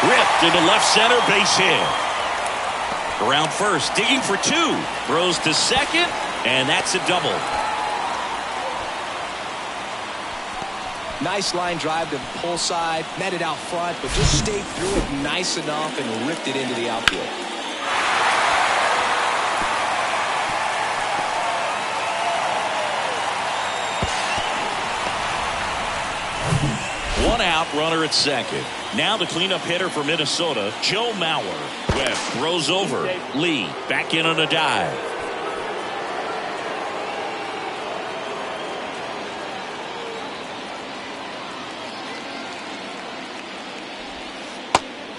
Ripped into left center, base hit. Around first, digging for two. Throws to second, and that's a double. Nice line drive to the pull side, met it out front, but just stayed through it nice enough and ripped it into the outfield. One out, runner at second. Now the cleanup hitter for Minnesota, Joe Mauer. Webb throws over. Lee back in on a dive.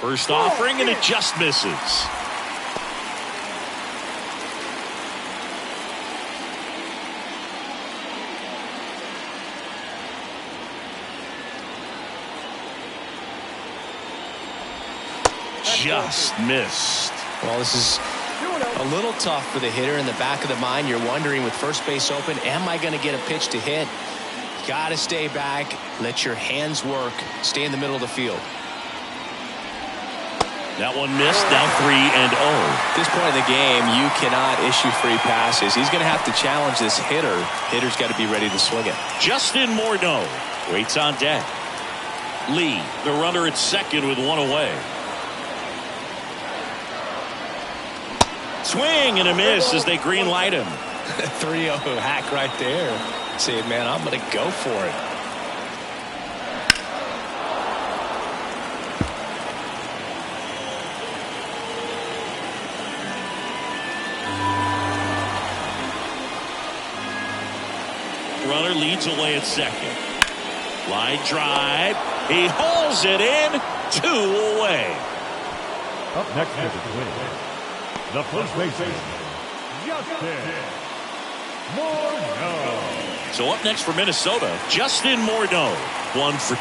First offering, and it just misses. Just missed. Well, this is a little tough for the hitter. In the back of the mind, you're wondering with first base open, am I going to get a pitch to hit? Got to stay back, let your hands work, stay in the middle of the field. That one missed, now 3-0. At this point in the game, you cannot issue free passes. He's going to have to challenge this hitter. Hitter's got to be ready to swing it. Justin Morneau waits on deck. Lee, the runner at second with one away. Swing and a miss as they green light him. 3-0 hack right there. Say, man, I'm going to go for it. Runner leads away at second. Line drive. He hauls it in. 2 away. Up next is the Twins. The first baseman, Justin Morneau. So up next for Minnesota, Justin Morneau, 1 for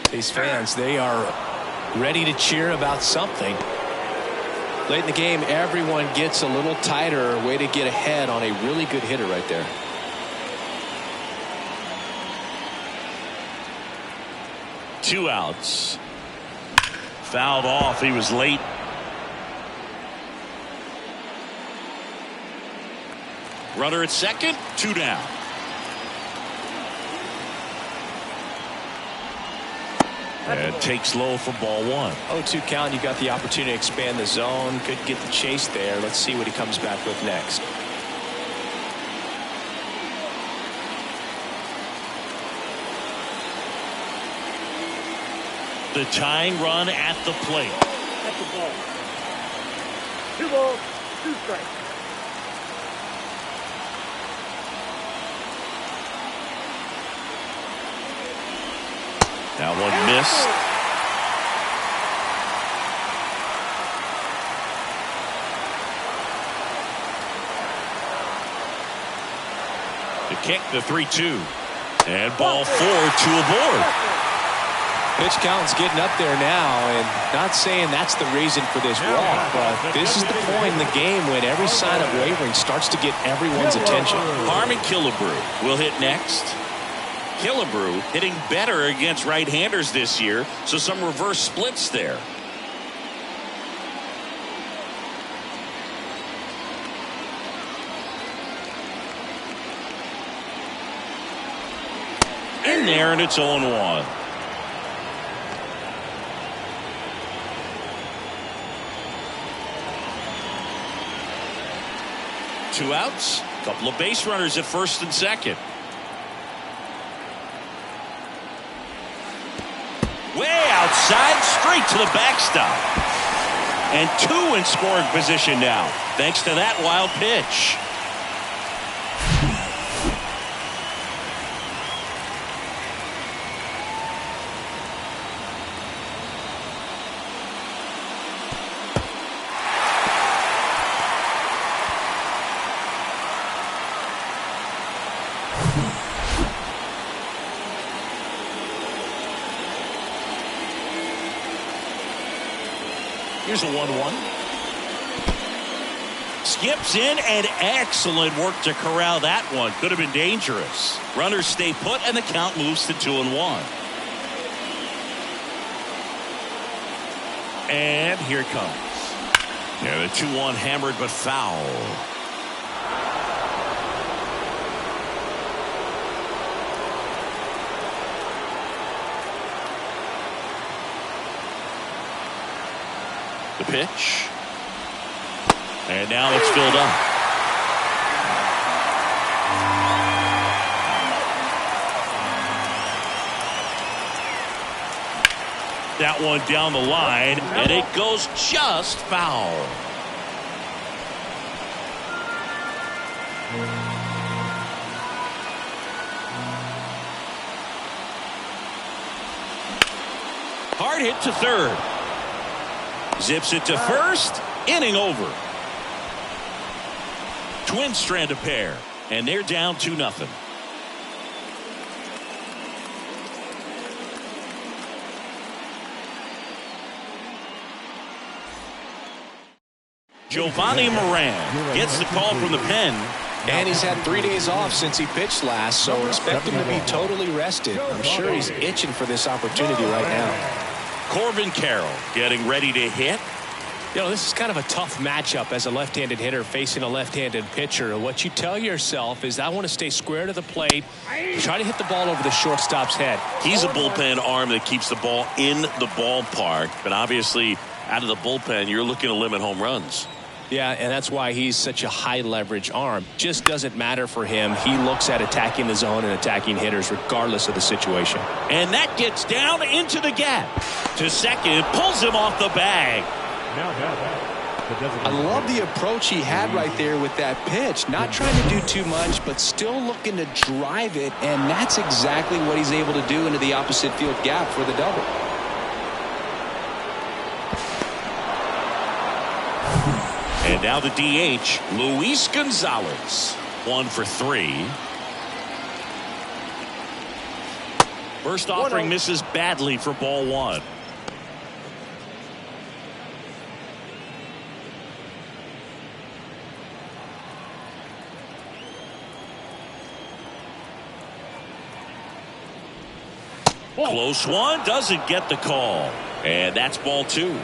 2. These fans, they are ready to cheer about something. Late in the game, everyone gets a little tighter. Way to get ahead on a really good hitter right there. Two outs. Fouled off. He was late. Runner at second. 2 down. And takes low for ball 1. 0-2 count. You got the opportunity to expand the zone. Could get the chase there. Let's see what he comes back with next. The tying run at the plate. That's the ball. 2 balls, 2 strikes. That one missed. The kick, the 3-2. And ball 4, 2 aboard. Pitch count's getting up there now, and not saying that's the reason for this walk, but this is the point in the game when every sign of wavering starts to get everyone's attention. Harmon Killebrew will hit next. Killebrew hitting better against right-handers this year, so some reverse splits there. In there, and it's 0-1. Two outs, couple of base runners at first and second. Way outside, straight to the backstop. And 2 in scoring position now, thanks to that wild pitch. Here's a 1-1. Skips in, and excellent work to corral that one. Could have been dangerous. Runners stay put, and the count moves to 2-1. And here it comes. Yeah, the 2-1 hammered but foul. The pitch. And now it's filled up. That one down the line, and it goes just foul. Hard hit to third. Zips it to first. Inning over. Twins strand a pair, and they're down 2-0. Giovanni Moran gets the call from the pen. And he's had 3 days off since he pitched last, so expect him to be totally rested. I'm sure he's itching for this opportunity right now. Corbin Carroll getting ready to hit. You know, this is kind of a tough matchup as a left-handed hitter facing a left-handed pitcher. What you tell yourself is, I want to stay square to the plate, try to hit the ball over the shortstop's head. He's a bullpen arm that keeps the ball in the ballpark, but obviously out of the bullpen, you're looking to limit home runs. Yeah, and that's why he's such a high-leverage arm. Just doesn't matter for him. He looks at attacking the zone and attacking hitters regardless of the situation. And that gets down into the gap. To second, pulls him off the bag. I love the approach he had right there with that pitch. Not trying to do too much, but still looking to drive it, and that's exactly what he's able to do into the opposite field gap for the double. And now the DH, Luis Gonzalez. 1 for 3. First offering misses badly for ball 1. Close one, doesn't get the call. And that's ball 2.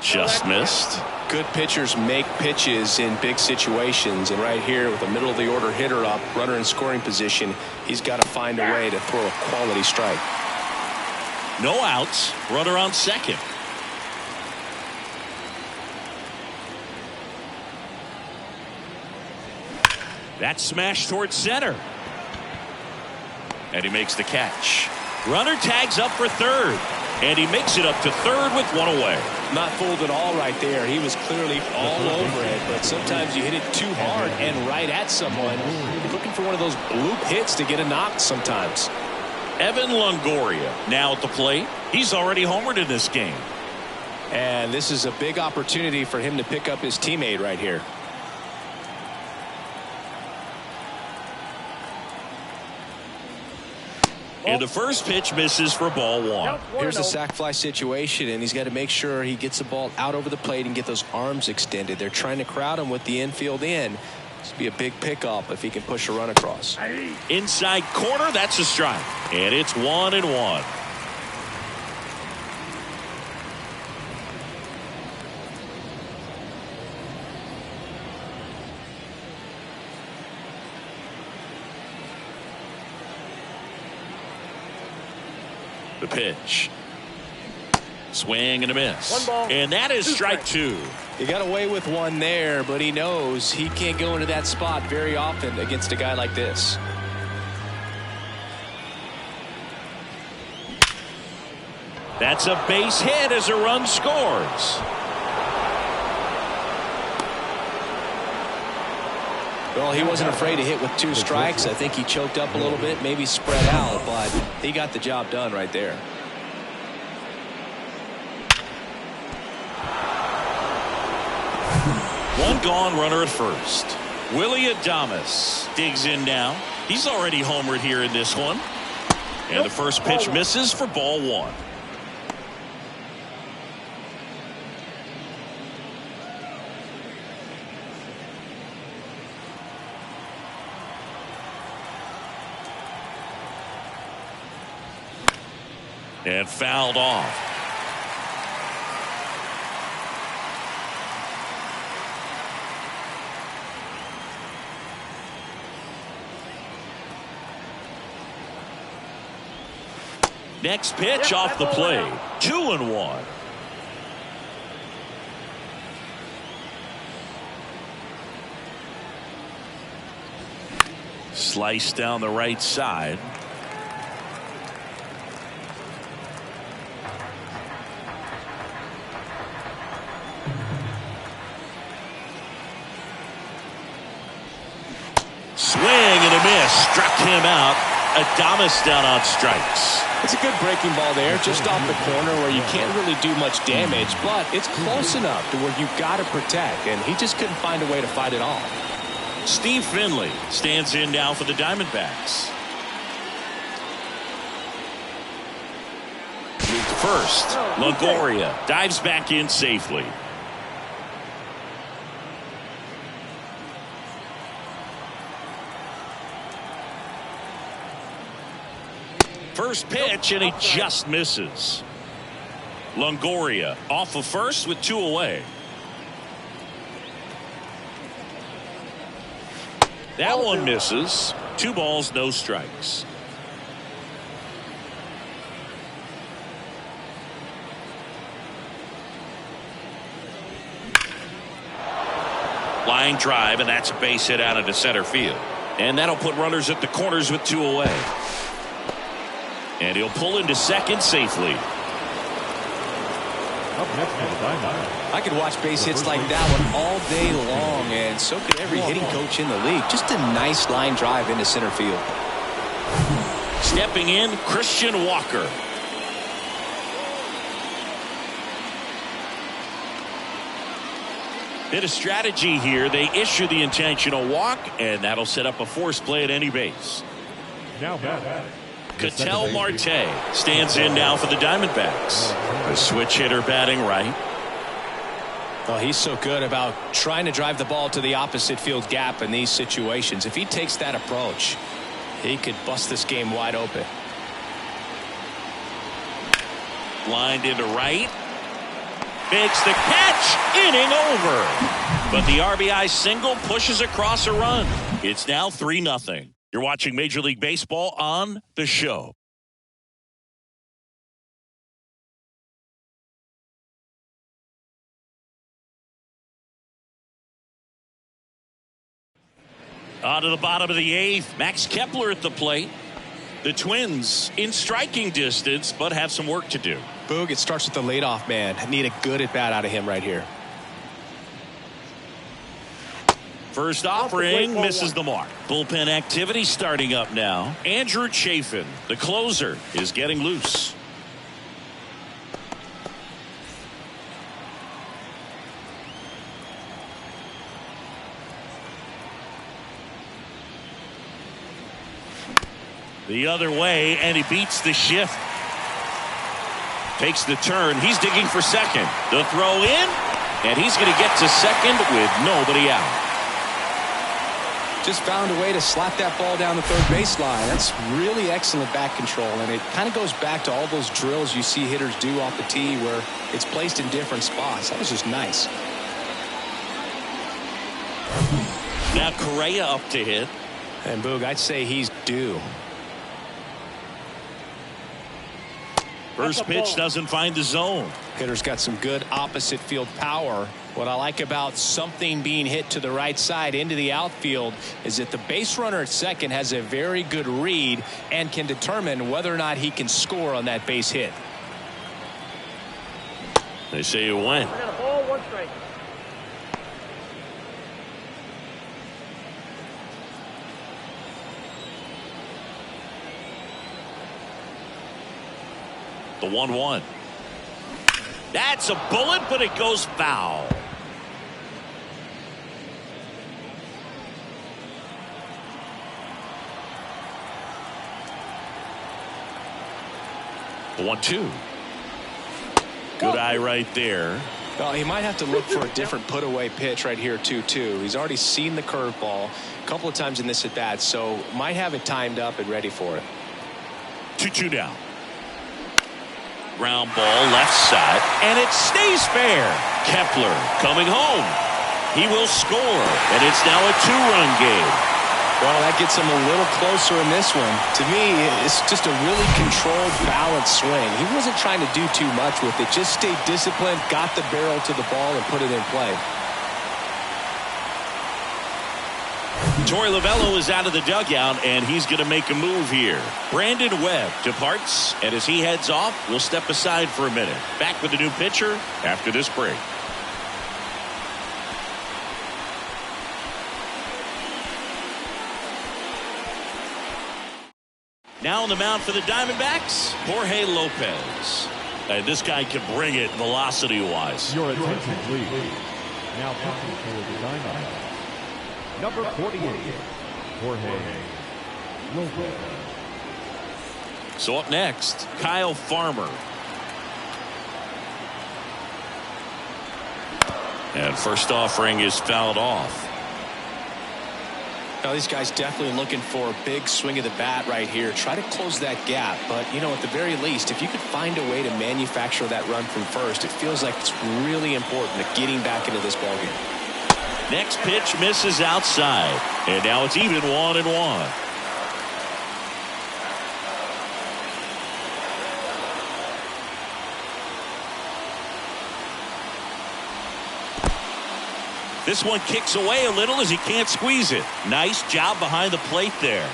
Just missed. Good pitchers make pitches in big situations, and right here with a middle of the order hitter up, runner in scoring position, he's got to find a way to throw a quality strike. No outs, runner on second. That's smashed towards center. And he makes the catch. Runner tags up for third. And he makes it up to third with one away. Not fooled at all right there. He was clearly all over it, but sometimes you hit it too hard and right at someone. You're looking for one of those bloop hits to get a knock sometimes. Evan Longoria now at the plate. He's already homered in this game. And this is a big opportunity for him to pick up his teammate right here. And the first pitch misses for ball 1. Here's the sac fly situation, and he's got to make sure he gets the ball out over the plate and get those arms extended. They're trying to crowd him with the infield in. This would be a big pickup if he can push a run across. Inside corner, that's a strike. And it's 1-1. The pitch. Swing and a miss. And that is strike 2. He got away with one there, but he knows he can't go into that spot very often against a guy like this. That's a base hit as a run scores. Well, he wasn't afraid to hit with 2 strikes. I think he choked up a little bit, maybe spread out, but he got the job done right there. One gone, runner at first. Willie Adames digs in now. He's already homered here in this one. And the first pitch misses for ball 1. And fouled off. Next pitch off the plate. 2-1. Slice down the right side. Swing and a miss. Struck him out. Adames down on strikes. It's a good breaking ball there, just off the corner where you can't really do much damage, but it's close enough to where you've got to protect, and he just couldn't find a way to fight it off. Steve Finley stands in now for the Diamondbacks. Moved to first. Longoria dives back in safely. First pitch, and he just misses. Longoria off of first with 2 away. That one misses. 2 balls, no strikes. Line drive, and that's a base hit out into center field. And that'll put runners at the corners with 2 away. And he'll pull into second safely. I could watch base hits like that one all day long, and so could every hitting coach in the league. Just a nice line drive into center field. Stepping in, Christian Walker. Bit of strategy here. They issue the intentional walk, and that'll set up a force play at any base. Now batting. Ketel Marte stands in now for the Diamondbacks. The switch hitter batting right. Well, he's so good about trying to drive the ball to the opposite field gap in these situations. If he takes that approach, he could bust this game wide open. Lined into right. Makes the catch. Inning over. But the RBI single pushes across a run. It's now 3-0. You're watching Major League Baseball on The Show. On to the bottom of the 8th. Max Kepler at the plate. The Twins in striking distance, but have some work to do. Boog, it starts with the leadoff man. I need a good at-bat out of him right here. First offering misses the mark. Bullpen activity starting up now. Andrew Chafin, the closer, is getting loose. The other way, and he beats the shift. Takes the turn. He's digging for second. The throw in, and he's going to get to second with nobody out. Just found a way to slap that ball down the third baseline. That's really excellent back control, and it kind of goes back to all those drills you see hitters do off the tee where it's placed in different spots. That was just nice. Now Correa up to hit. And Boog, I'd say he's due. First pitch doesn't find the zone. Hitter's got some good opposite field power. What I like about something being hit to the right side into the outfield is that the base runner at second has a very good read and can determine whether or not he can score on that base hit. They say it went. I got a ball, 1 strike. The 1-1. That's a bullet, but it goes foul. The 1-2. Good eye right there. Well, he might have to look for a different put-away pitch right here, 2-2. He's already seen the curveball a couple of times in this at-bat, so might have it timed up and ready for it. 2-2 down. Ground ball left side, and it stays fair. Kepler coming home. He will score, and it's now a 2-run game. Well, that gets him a little closer in this one. To me, it's just a really controlled, balanced swing. He wasn't trying to do too much with it. Just stayed disciplined, got the barrel to the ball, and put it in play. Torey Lovullo is out of the dugout, and he's going to make a move here. Brandon Webb departs, and as he heads off, we'll step aside for a minute. Back with a new pitcher after this break. Now on the mound for the Diamondbacks, Jorge Lopez. And this guy can bring it velocity-wise. Your attention, please. Now pitching for the Diamondbacks. Number 48, Jorge Lopez. So up next, Kyle Farmer. And first offering is fouled off. Now, these guys definitely looking for a big swing of the bat right here. Try to close that gap. But, you know, at the very least, if you could find a way to manufacture that run from first, it feels like it's really important to getting back into this ballgame. Next pitch misses outside. And now it's even 1-1. This one kicks away a little as he can't squeeze it. Nice job behind the plate there.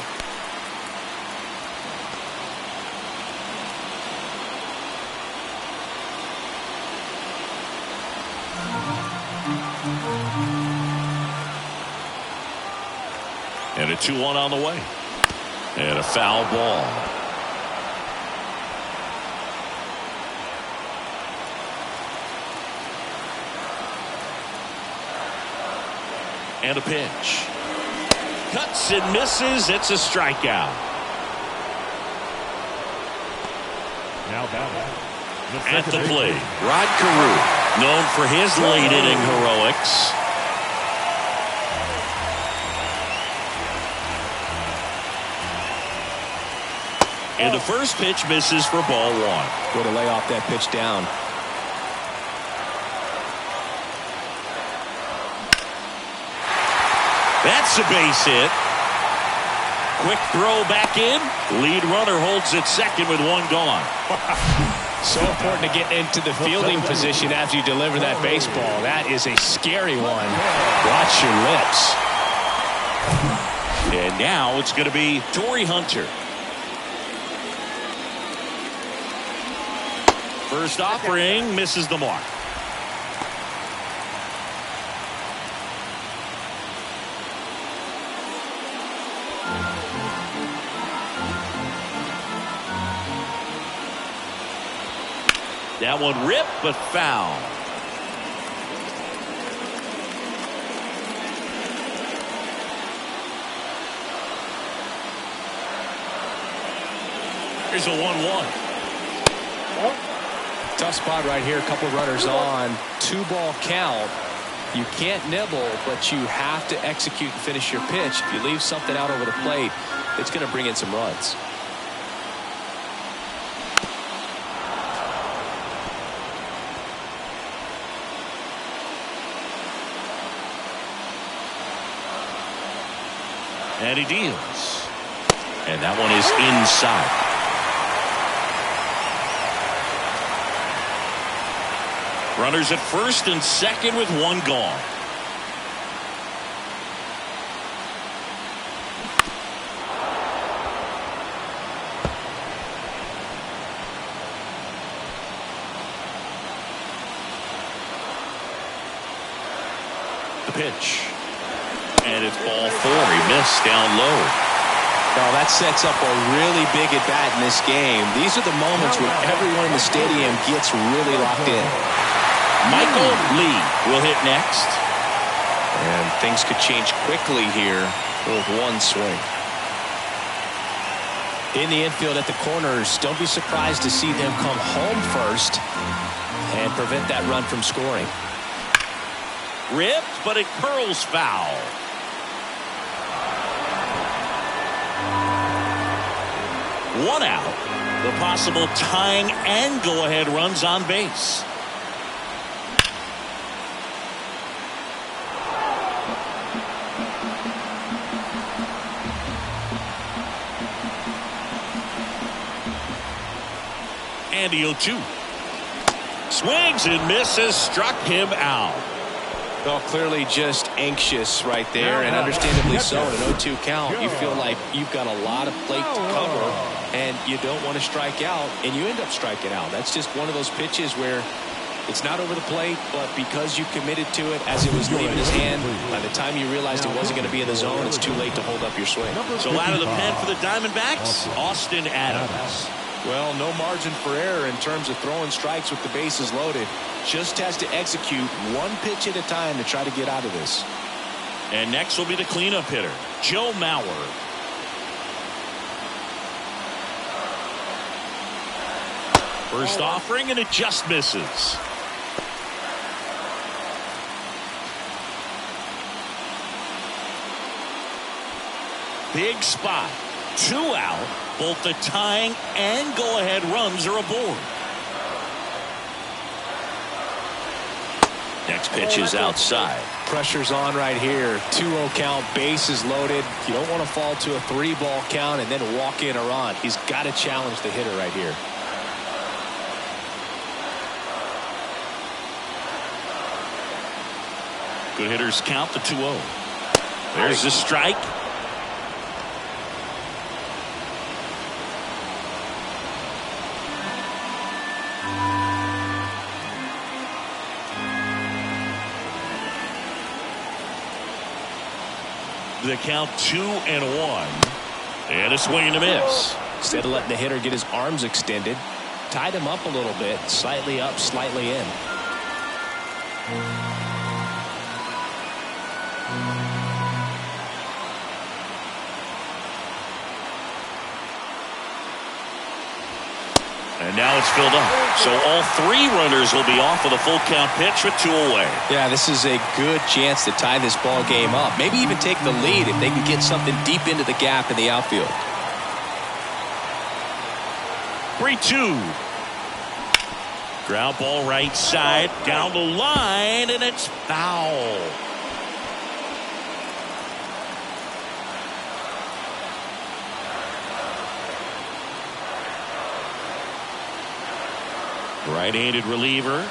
And a 2-1 on the way. And a foul ball. And a pitch. Cuts and misses. It's a strikeout. Now batting. At the plate, Rod Carew. Known for his late inning heroics. And the first pitch misses for ball one. Way to lay off that pitch down. That's a base hit. Quick throw back in. Lead runner holds at second with one gone. So important to get into the fielding position after you deliver that baseball. That is a scary one. Watch your lips. And now it's going to be Torrey Hunter. First offering misses the mark. That one ripped but foul. Here's a 1-1. Tough spot right here. A couple runners on. 2-ball count. You can't nibble, but you have to execute and finish your pitch. If you leave something out over the plate, it's going to bring in some runs. And he deals. And that one is inside. Runners at first and second with one gone. The pitch. And it's ball four. He missed down low. Well, that sets up a really big at bat in this game. These are the moments when everyone in the stadium gets really locked in. Michael Lee will hit next. And things could change quickly here with one swing. In the infield at the corners, don't be surprised to see them come home first and prevent that run from scoring. Ripped, but it curls foul. One out. The possible tying and go-ahead runs on base. And the 0-2. Swings and misses, struck him out. Well, clearly just anxious right there, and understandably so. In an 0-2 count, you feel like you've got a lot of plate to cover, and you don't want to strike out, and you end up striking out. That's just one of those pitches where it's not over the plate, but because you committed to it as it was leaving his hand, by the time you realized it wasn't going to be in the zone, it's too late to hold up your swing. So out of the pen for the Diamondbacks, Austin Adams. Well, no margin for error in terms of throwing strikes with the bases loaded. Just has to execute one pitch at a time to try to get out of this. And next will be the cleanup hitter, Joe Mauer. First offering, and it just misses. Big spot. 2 out. Both the tying and go-ahead runs are aboard. Next pitch is outside. Pressure's on right here. 2-0 count, bases loaded. You don't want to fall to a 3-ball count and then walk in a run. He's got to challenge the hitter right here. Good hitters count the 2-0. There's the strike. The count 2-1. And a swing and a miss. Instead of letting the hitter get his arms extended, tied him up a little bit, slightly up, slightly in. And now it's filled up. So all 3 runners will be off with a full count pitch with 2 away. Yeah, this is a good chance to tie this ball game up. Maybe even take the lead if they can get something deep into the gap in the outfield. 3-2. Ground ball right side down the line, and it's foul. Right-handed reliever.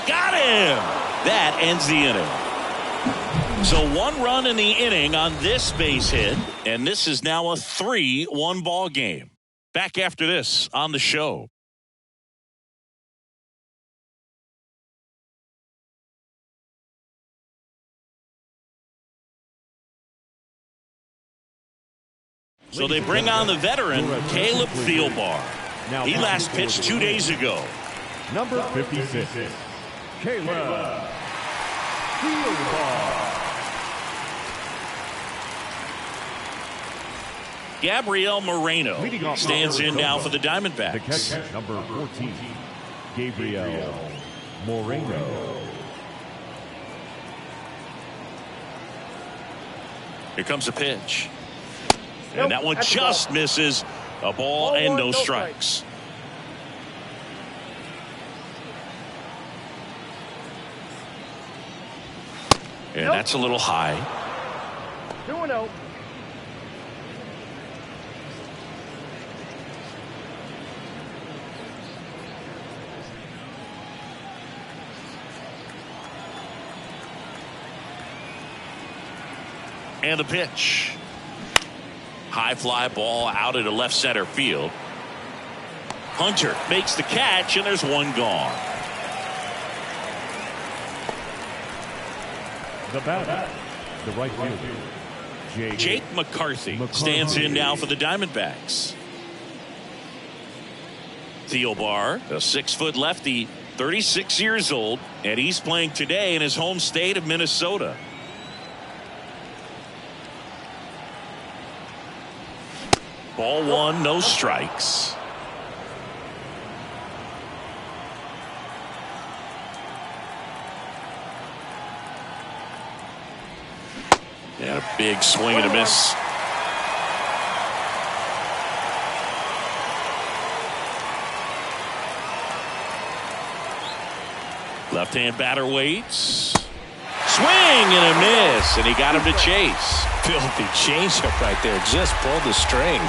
Got him! That ends the inning. So 1 run in the inning on this base hit, and this is now a 3-1 ball game. Back after this on the show. So they bring on the veteran, Caleb Thielbar. He last pitched 2 days ago. Number 56, Caleb Thielbar. Gabriel Moreno stands in now for the The Diamondbacks. catcher, number 14, Gabriel Moreno. Here comes a pitch. And that one just misses. A ball and no strikes. And that's a little high. 2-0. And the pitch. High fly ball out into left center field. Hunter makes the catch, and there's 1 gone. The batter, the right fielder, Jake McCarthy stands in now for the Diamondbacks. Thielbar, a 6-foot lefty, 36 years old, and he's playing today in his home state of Minnesota. Ball 1, no strikes. And a big swing and a miss. Left-hand batter waits. Swing and a miss, and he got him to chase. Filthy changeup right there. Just pulled the string.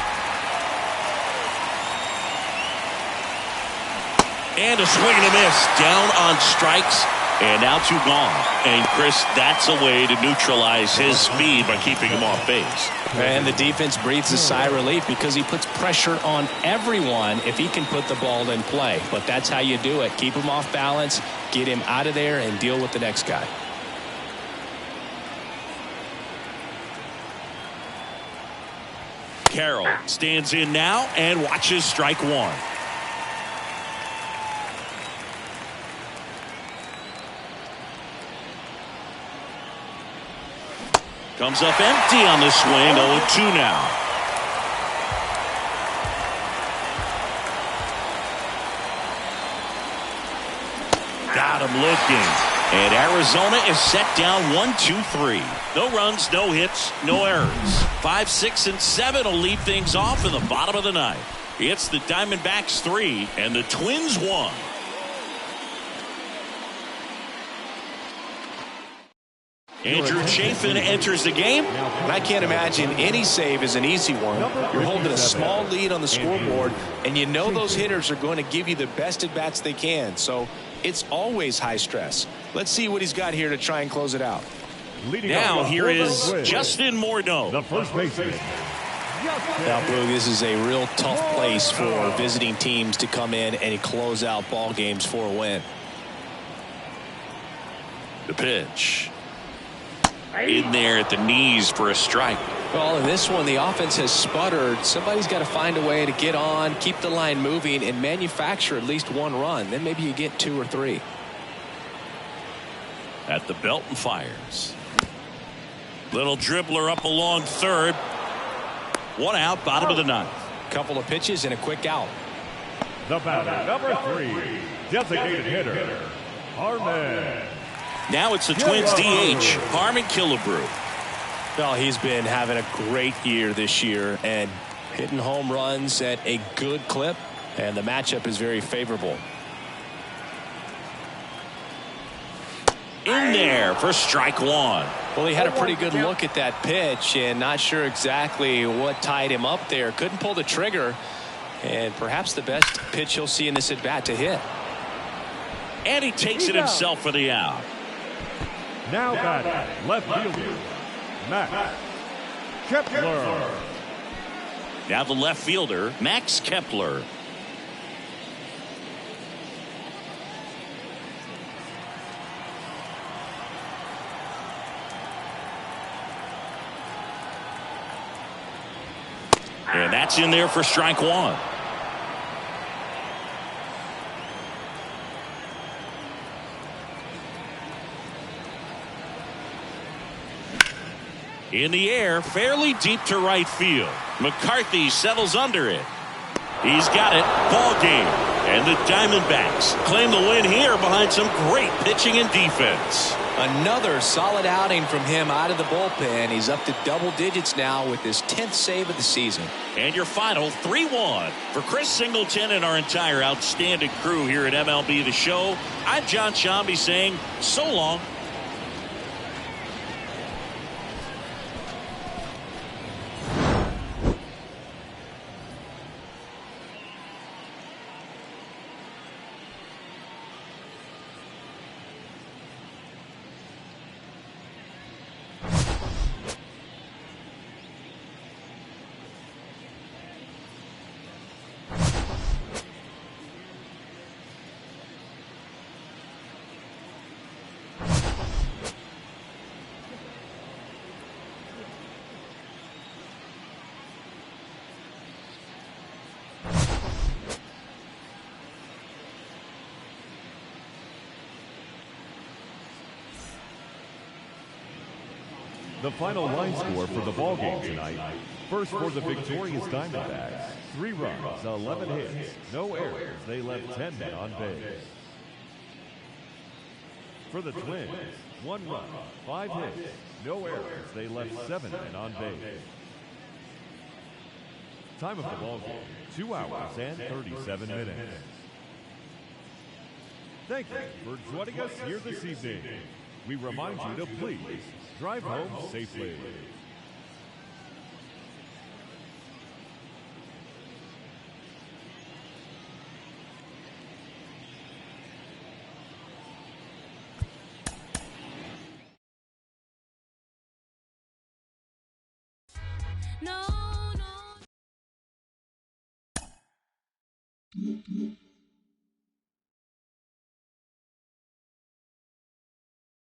And a swing and a miss. Down on strikes. And now 2 gone. And Chris, that's a way to neutralize his speed by keeping him off base. And the defense breathes a sigh of relief because he puts pressure on everyone if he can put the ball in play. But that's how you do it. Keep him off balance, get him out of there, and deal with the next guy. Carroll stands in now and watches strike 1. Comes up empty on the swing. 0-2 now. Got him looking. And Arizona is set down 1-2-3. No runs, no hits, no errors. 5, 6, and 7 will lead things off in the bottom of the 9th. It's the Diamondbacks 3 and the Twins 1. Andrew Chafin enters the game. And I can't imagine any save is an easy one. You're holding a small lead on the scoreboard, and you know those hitters are going to give you the best at-bats they can. So it's always high stress. Let's see what he's got here to try and close it out. Now here is Justin Morneau. the first baseman. Now, Boog, this is a real tough place for visiting teams to come in and close out ball games for a win. The pitch. In there at the knees for a strike. Well, in this one, the offense has sputtered. Somebody's got to find a way to get on, keep the line moving, and manufacture at least 1 run. Then maybe you get 2 or 3. At the belt and fires. Little dribbler up along third. 1 out, bottom of the 9th. Couple of pitches and a quick out. The batter, number 3, designated hitter, Harmon. Now it's the Twins DH, Harmon Killebrew. Well, he's been having a great year this year and hitting home runs at a good clip, and the matchup is very favorable. In there for strike one. Well, he had a pretty good look at that pitch and not sure exactly what tied him up there. Couldn't pull the trigger, and perhaps the best pitch he'll see in this at bat to hit. And he takes it himself for the out. Now batting, left fielder, Max Kepler. Now the left fielder, Max Kepler. And that's in there for strike one. In the air, fairly deep to right field. McCarthy settles under it. He's got it. Ball game. And the Diamondbacks claim the win here behind some great pitching and defense. Another solid outing from him out of the bullpen. He's up to double digits now with his 10th save of the season. And your final 3-1 for Chris Singleton and our entire outstanding crew here at MLB The Show. I'm John Shambi saying so long. The final line score for the ball game tonight. First for the victorious Diamondbacks, 3 runs, 11 hits, no errors. They left 10 men on base. For the Twins, 1 run, 5 hits, no errors. They left 7 men on base. Time of the ball game, 2 hours and 37 minutes. Thank you for joining us here this evening. We remind you to please drive home safely. No.